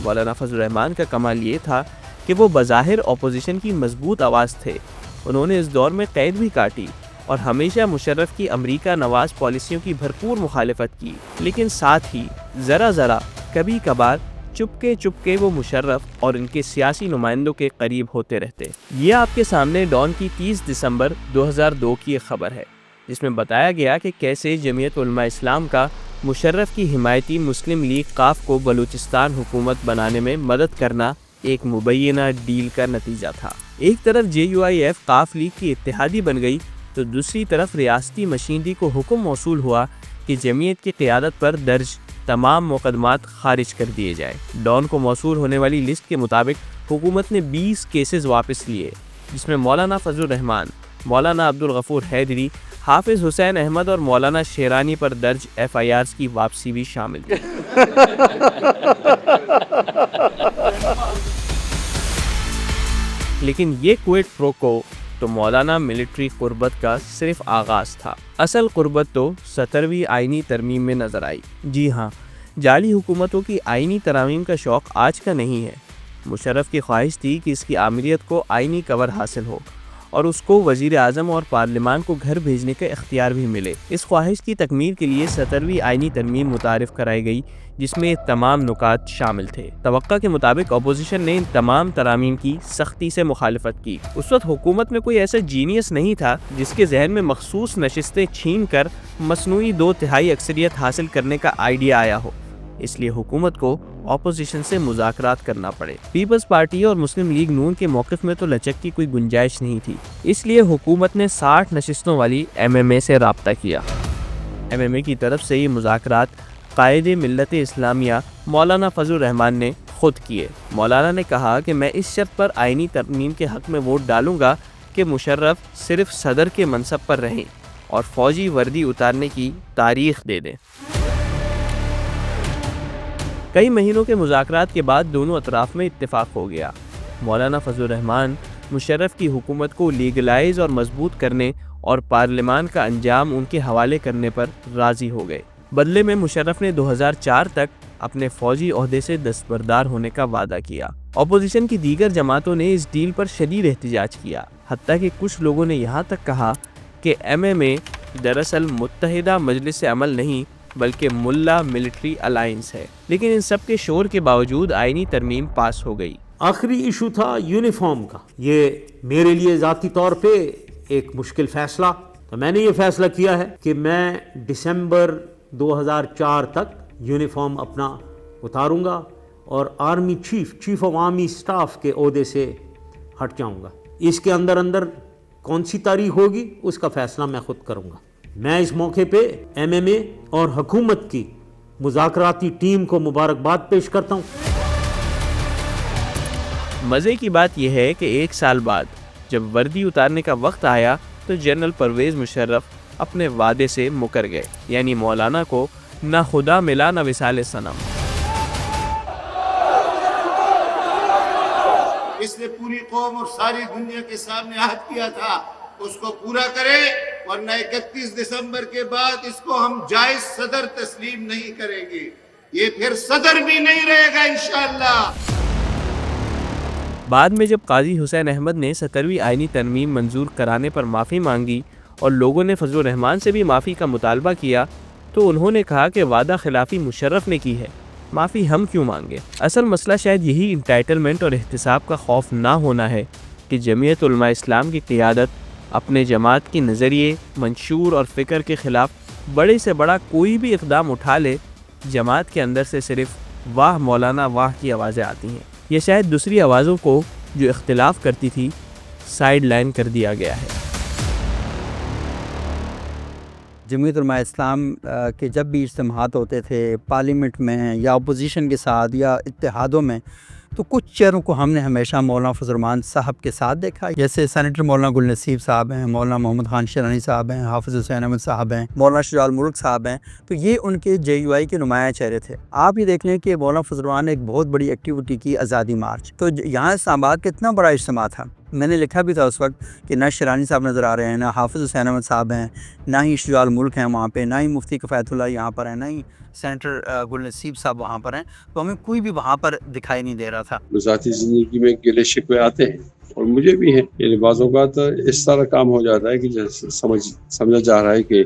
مولانا فضل الرحمان کا کمال یہ تھا کہ وہ بظاہر اپوزیشن کی مضبوط آواز تھے۔ انہوں نے اس دور میں قید بھی کاٹی اور ہمیشہ مشرف کی امریکہ نواز پالیسیوں کی بھرپور مخالفت کی، لیکن ساتھ ہی ذرا کبھی کبھار چپکے وہ مشرف اور ان کے سیاسی نمائندوں کے قریب ہوتے رہتے۔ یہ آپ کے سامنے ڈان کی 30 دسمبر 2002 کی ایک خبر ہے، جس میں بتایا گیا کہ کیسے جمعیت علماء اسلام کا مشرف کی حمایتی مسلم لیگ قاف کو بلوچستان حکومت بنانے میں مدد کرنا ایک مبینہ ڈیل کا نتیجہ تھا۔ ایک طرف JUIF قاف لیگ کی اتحادی بن گئی، تو دوسری طرف ریاستی مشینری کو حکم موصول ہوا کہ جمعیت کی قیادت پر درج تمام مقدمات خارج کر دیے جائے۔ ڈان کو موصول ہونے والی لسٹ کے مطابق حکومت نے 20 کیسز واپس لیے، جس میں مولانا فضل الرحمان، مولانا عبدالغفور حیدری، حافظ حسین احمد اور مولانا شیرانی پر درج FIRs کی واپسی بھی شامل تھی۔ لیکن یہ کوئٹ پرو کو تو مولانا ملٹری قربت کا صرف آغاز تھا۔ اصل قربت تو 17ویں آئینی ترمیم میں نظر آئی۔ جی ہاں، جعلی حکومتوں کی آئینی ترامیم کا شوق آج کا نہیں ہے۔ مشرف کی خواہش تھی کہ اس کی آمریت کو آئینی کور حاصل ہو اور اس کو وزیر اعظم اور پارلیمان کو گھر بھیجنے کا اختیار بھی ملے۔ اس خواہش کی تکمیل کے لیے 17ویں آئینی ترمیم متعارف کرائی گئی، جس میں تمام نکات شامل تھے۔ توقع کے مطابق اپوزیشن نے ان تمام ترامیم کی سختی سے مخالفت کی۔ اس وقت حکومت میں کوئی ایسا جینیس نہیں تھا جس کے ذہن میں مخصوص نشستیں چھین کر مصنوعی 2/3 اکثریت حاصل کرنے کا آئیڈیا آیا ہو، اس لیے حکومت کو اپوزیشن سے مذاکرات کرنا پڑے۔ پیپلز پارٹی اور مسلم لیگ نون کے موقف میں تو لچک کی کوئی گنجائش نہیں تھی، اس لیے حکومت نے 60 نشستوں والی MMA سے رابطہ کیا۔ MMA کی طرف سے یہ مذاکرات قائد ملت اسلامیہ مولانا فضل الرحمان نے خود کیے۔ مولانا نے کہا کہ میں اس شرط پر آئینی ترمیم کے حق میں ووٹ ڈالوں گا کہ مشرف صرف صدر کے منصب پر رہیں اور فوجی وردی اتارنے کی تاریخ دے دیں۔ کئی مہینوں کے مذاکرات کے بعد دونوں اطراف میں اتفاق ہو گیا۔ مولانا فضل الرحمان مشرف کی حکومت کو لیگلائز اور مضبوط کرنے اور پارلیمان کا انجام ان کے حوالے کرنے پر راضی ہو گئے۔ بدلے میں مشرف نے 2004 تک اپنے فوجی عہدے سے دستبردار ہونے کا وعدہ کیا۔ اپوزیشن کی دیگر جماعتوں نے اس ڈیل پر شدید احتجاج کیا، حتیٰ کہ کچھ لوگوں نے یہاں تک کہا کہ MMA دراصل متحدہ مجلس عمل نہیں بلکہ ملا ملٹری الائنس ہے۔ لیکن ان سب کے شور کے باوجود آئینی ترمیم پاس ہو گئی۔ آخری ایشو تھا یونیفارم کا۔ یہ میرے لیے ذاتی طور پہ ایک مشکل فیصلہ، تو میں نے یہ فیصلہ کیا ہے کہ میں دسمبر 2004 تک یونیفارم اپنا اتاروں گا اور army chief of army staff کے عہدے سے ہٹ جاؤں گا۔ اس کے اندر کون سی تاریخ ہوگی اس کا فیصلہ میں خود کروں گا۔ میں اس موقع پہ MMA اور حکومت کی مذاکراتی ٹیم کو مبارکباد پیش کرتا ہوں۔ مزے کی بات یہ ہے کہ 1 سال بعد جب وردی اتارنے کا وقت آیا تو جنرل پرویز مشرف اپنے وعدے سے مکر گئے، یعنی مولانا کو نہ خدا ملا نہ وصال صنم۔ اس نے پوری قوم اور ساری دنیا کے سامنے عہد کیا تھا، اس کو پورا کرے، ورنہ 31 دسمبر کے بعد اس کو ہم جائز صدر تسلیم نہیں کریں گے. یہ پھر صدر بھی نہیں رہے گا انشاءاللہ. بعد میں جب قاضی حسین احمد نے 17ویں آئینی ترمیم منظور کرانے پر معافی مانگی اور لوگوں نے فضل الرحمان سے بھی معافی کا مطالبہ کیا تو انہوں نے کہا کہ وعدہ خلافی مشرف نے کی ہے، معافی ہم کیوں مانگے. اصل مسئلہ شاید یہی انٹائٹلمنٹ اور احتساب کا خوف نہ ہونا ہے کہ جمعیت علماء اسلام کی قیادت اپنے جماعت کی نظریے، منشور اور فکر کے خلاف بڑے سے بڑا کوئی بھی اقدام اٹھا لے، جماعت کے اندر سے صرف واہ مولانا واہ کی آوازیں آتی ہیں. یہ شاید دوسری آوازوں کو جو اختلاف کرتی تھی سائیڈ لائن کر دیا گیا ہے. جمعیت علماء اسلام کے جب بھی اجتماعات ہوتے تھے پارلیمنٹ میں یا اپوزیشن کے ساتھ یا اتحادوں میں، تو کچھ چہروں کو ہم نے ہمیشہ مولانا فضل الرحمان صاحب کے ساتھ دیکھا، جیسے سینیٹر مولانا گل نصیب صاحب ہیں، مولانا محمد خان شیرانی صاحب ہیں، حافظ حسین احمد صاحب ہیں، مولانا شجاع الملک صاحب ہیں. تو یہ ان کے JUI کے نمایاں چہرے تھے. آپ یہ دیکھ لیں کہ مولانا فضل الرحمان نے ایک بہت بڑی ایکٹیویٹی کی، آزادی مارچ. تو یہاں اسلام آباد کا اتنا بڑا اجتماع تھا، میں نے لکھا بھی تھا اس وقت کہ نہ شیرانی صاحب نظر آ رہے ہیں، نہ حافظ حسین احمد صاحب ہیں، نہ ہی شجاع الملک ہیں وہاں پہ، نہ ہی مفتی کفایت اللہ یہاں پر ہیں، نہ ہی سینیٹر گل نصیب صاحب وہاں پر ہیں. تو ہمیں کوئی بھی وہاں پر دکھائی نہیں دے رہا تھا. ذاتی زندگی میں گلے شکوے آتے ہیں اور مجھے بھی ہیں. یعنی بعض اوقات اس طرح کام ہو جاتا ہے کہ جیسے سمجھا جا رہا ہے کہ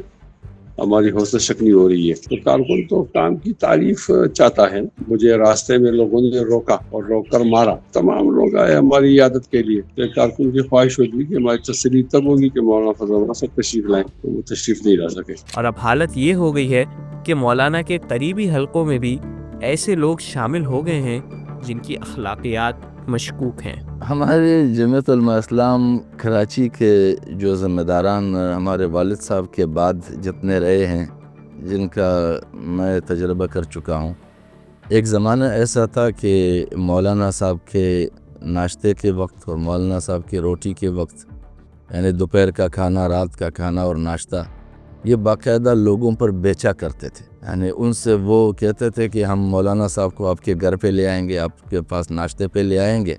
ہماری حوصلہ شکنی ہو رہی ہے. تو کارکن تو کام کی تعریف چاہتا ہے. مجھے راستے میں لوگوں نے روکا اور روک کر مارا. تمام لوگ آئے ہماری عیادت کے لیے. تو کارکن کی خواہش ہوتی کہ ہماری تسلی تب ہوگی کہ مولانا فضل الرحمان صاحب تشریف لائیں، تو وہ تشریف نہیں لا سکے. اور اب حالت یہ ہو گئی ہے کہ مولانا کے قریبی حلقوں میں بھی ایسے لوگ شامل ہو گئے ہیں جن کی اخلاقیات مشکوک ہیں. ہمارے جمعیت علماء اسلام کراچی کے جو ذمہ داران ہمارے والد صاحب کے بعد جتنے رہے ہیں، جن کا میں تجربہ کر چکا ہوں، ایک زمانہ ایسا تھا کہ مولانا صاحب کے ناشتے کے وقت اور مولانا صاحب کی روٹی کے وقت، یعنی دوپہر کا کھانا، رات کا کھانا اور ناشتہ، یہ باقاعدہ لوگوں پر بیچا کرتے تھے. یعنی ان سے وہ کہتے تھے کہ ہم مولانا صاحب کو آپ کے گھر پہ لے آئیں گے، آپ کے پاس ناشتے پہ لے آئیں گے،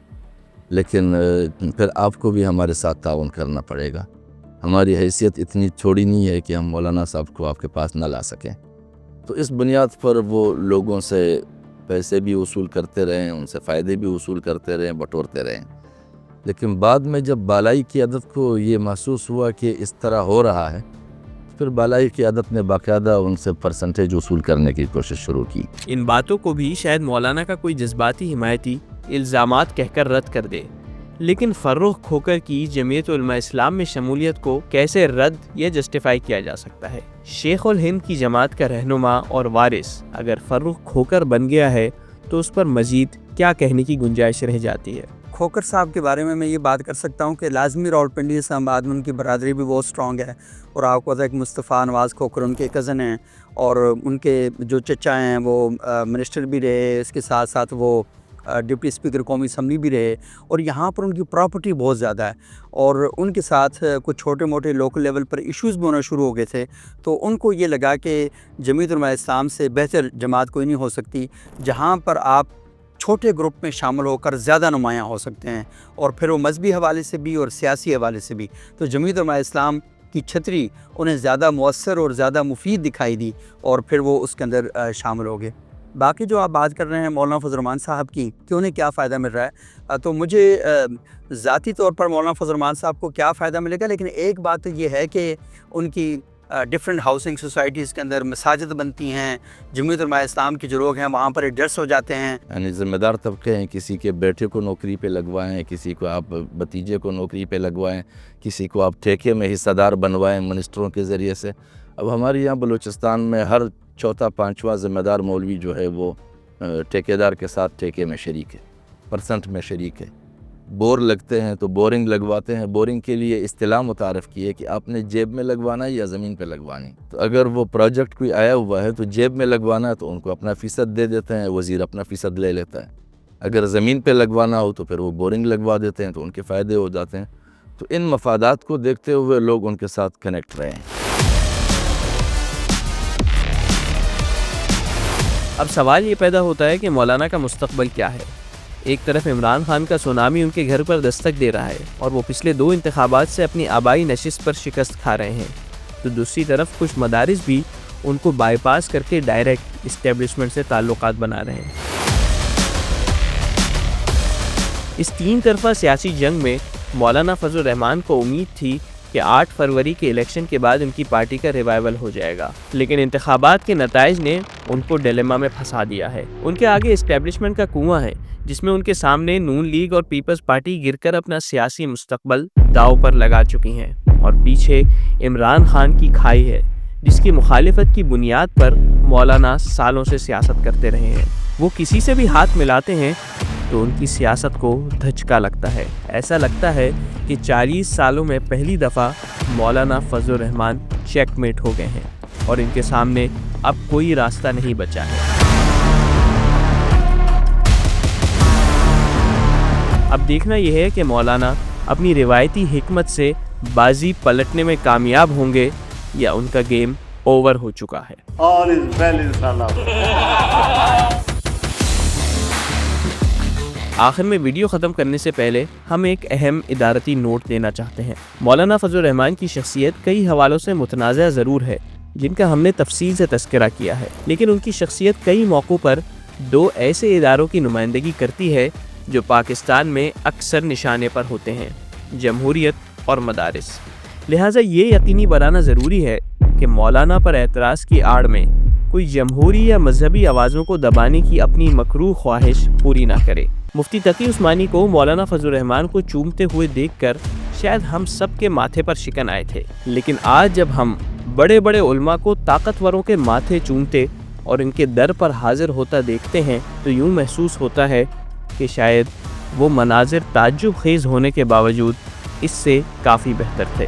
لیکن پھر آپ کو بھی ہمارے ساتھ تعاون کرنا پڑے گا. ہماری حیثیت اتنی چھوڑی نہیں ہے کہ ہم مولانا صاحب کو آپ کے پاس نہ لا سکیں. تو اس بنیاد پر وہ لوگوں سے پیسے بھی وصول کرتے رہے، ان سے فائدے بھی وصول کرتے رہے، بٹورتے رہے. لیکن بعد میں جب بالائی قیادت کو یہ محسوس ہوا کہ اس طرح ہو رہا ہے، پھر بالائی قیادت نے باقاعدہ ان سے پرسنٹیج وصول کرنے کی کوشش شروع کی. ان باتوں کو بھی شاید مولانا کا کوئی جذباتی حمایتی الزامات کہہ کر رد کر دے، لیکن فرخ کھوکر کی جمعیت علماء اسلام میں شمولیت کو کیسے رد یا جسٹیفائی کیا جا سکتا ہے؟ شیخ الہند کی جماعت کا رہنما اور وارث اگر فرخ کھوکر بن گیا ہے تو اس پر مزید کیا کہنے کی گنجائش رہ جاتی ہے؟ کھوکر صاحب کے بارے میں یہ بات کر سکتا ہوں کہ لازمی راولپنڈی اسلام آباد میں ان کی برادری بھی بہت سٹرونگ ہے. اور آپ کو پتہ ہے کہ مصطفیٰ نواز کھوکر ان کے کزن ہیں، اور ان کے جو چچا ہیں وہ منسٹر بھی رہے، اس کے ساتھ ساتھ وہ ڈپٹی اسپیکر قومی اسمبلی بھی رہے، اور یہاں پر ان کی پراپرٹی بہت زیادہ ہے. اور ان کے ساتھ کچھ چھوٹے موٹے لوکل لیول پر ایشوز بھی ہونا شروع ہو گئے تھے. تو ان کو یہ لگا کہ جمعیت علماء اسلام سے بہتر جماعت کوئی نہیں ہو سکتی جہاں پر آپ چھوٹے گروپ میں شامل ہو کر زیادہ نمایاں ہو سکتے ہیں، اور پھر وہ مذہبی حوالے سے بھی اور سیاسی حوالے سے بھی. تو جمعیت علماء اسلام کی چھتری انہیں زیادہ مؤثر اور زیادہ مفید دکھائی دی، اور پھر وہ اس کے اندر شامل ہو گئے. باقی جو آپ بات کر رہے ہیں مولانا فضل الرحمان صاحب کی کہ انہیں کیا فائدہ مل رہا ہے، تو مجھے ذاتی طور پر مولانا فضل الرحمان صاحب کو کیا فائدہ ملے گا، لیکن ایک بات تو یہ ہے کہ ان کی ڈفرینٹ ہاؤسنگ سوسائٹیز کے اندر مساجد بنتی ہیں، جمعیت علماء اسلام کے جو لوگ ہیں وہاں پر ایڈجسٹ ہو جاتے ہیں. یعنی ذمہ دار طبقے ہیں، کسی کے بیٹے کو نوکری پہ لگوائیں، کسی کو آپ بھتیجے کو نوکری پہ لگوائیں، کسی کو آپ ٹھیکے میں حصہ دار بنوائیں منسٹروں کے ذریعے سے. اب ہمارے یہاں بلوچستان میں ہر چوتھا پانچواں ذمہ دار مولوی جو ہے وہ ٹھیکیدار کے ساتھ ٹھیکے میں شریک ہے، پرسنٹ میں شریک ہے. بور لگتے ہیں تو بورنگ لگواتے ہیں. بورنگ کے لیے اصطلاح متعارف کی ہے کہ آپ نے جیب میں لگوانا ہے یا زمین پہ لگوانی. تو اگر وہ پروجیکٹ کوئی آیا ہوا ہے تو جیب میں لگوانا ہے تو ان کو اپنا فیصد دے دیتے ہیں، وزیر اپنا فیصد لے لیتا ہے. اگر زمین پہ لگوانا ہو تو پھر وہ بورنگ لگوا دیتے ہیں تو ان کے فائدے ہو جاتے ہیں. تو ان مفادات کو دیکھتے ہوئے لوگ ان کے ساتھ کنیکٹ رہے ہیں. اب سوال یہ پیدا ہوتا ہے کہ مولانا کا مستقبل کیا ہے؟ ایک طرف عمران خان کا سونامی ان کے گھر پر دستک دے رہا ہے اور وہ پچھلے 2 انتخابات سے اپنی آبائی نشست پر شکست کھا رہے ہیں. تو دوسری طرف کچھ مدارس بھی ان کو بائی پاس کر کے ڈائریکٹ اسٹیبلشمنٹ سے تعلقات بنا رہے ہیں۔ اس تین طرفہ سیاسی جنگ میں مولانا فضل الرحمان کو امید تھی کہ 8 فروری کے الیکشن کے بعد ان کی پارٹی کا ریوائول ہو جائے گا، لیکن انتخابات کے نتائج نے ان کو ڈیلیما میں پھنسا دیا ہے۔ ان کے آگے اسٹیبلشمنٹ کا کنواں ہے جس میں ان کے سامنے نون لیگ اور پیپلز پارٹی گر کر اپنا سیاسی مستقبل داؤ پر لگا چکی ہیں، اور پیچھے عمران خان کی کھائی ہے جس کی مخالفت کی بنیاد پر مولانا سالوں سے سیاست کرتے رہے ہیں۔ وہ کسی سے بھی ہاتھ ملاتے ہیں تو ان کی سیاست کو دھچکا لگتا ہے۔ ایسا لگتا ہے کہ 40 سالوں میں پہلی دفعہ مولانا فضل الرحمان چیک میٹ ہو گئے ہیں اور ان کے سامنے اب کوئی راستہ نہیں بچا ہے۔ اب دیکھنا یہ ہے کہ مولانا اپنی روایتی حکمت سے بازی پلٹنے میں کامیاب ہوں گے یا ان کا گیم اوور ہو چکا ہے۔ آخر میں ویڈیو ختم کرنے سے پہلے ہم ایک اہم ادارتی نوٹ دینا چاہتے ہیں۔ مولانا فضل الرحمان کی شخصیت کئی حوالوں سے متنازع ضرور ہے جن کا ہم نے تفصیل سے تذکرہ کیا ہے، لیکن ان کی شخصیت کئی موقعوں پر 2 ایسے اداروں کی نمائندگی کرتی ہے جو پاکستان میں اکثر نشانے پر ہوتے ہیں، جمہوریت اور مدارس۔ لہٰذا یہ یقینی بنانا ضروری ہے کہ مولانا پر اعتراض کی آڑ میں کوئی جمہوری یا مذہبی آوازوں کو دبانے کی اپنی مکروہ خواہش پوری نہ کرے۔ مفتی تقی عثمانی کو مولانا فضل الرحمان کو چومتے ہوئے دیکھ کر شاید ہم سب کے ماتھے پر شکن آئے تھے، لیکن آج جب ہم بڑے بڑے علماء کو طاقتوروں کے ماتھے چومتے اور ان کے در پر حاضر ہوتا دیکھتے ہیں تو یوں محسوس ہوتا ہے کہ شاید وہ مناظر تعجب خیز ہونے کے باوجود اس سے کافی بہتر تھے۔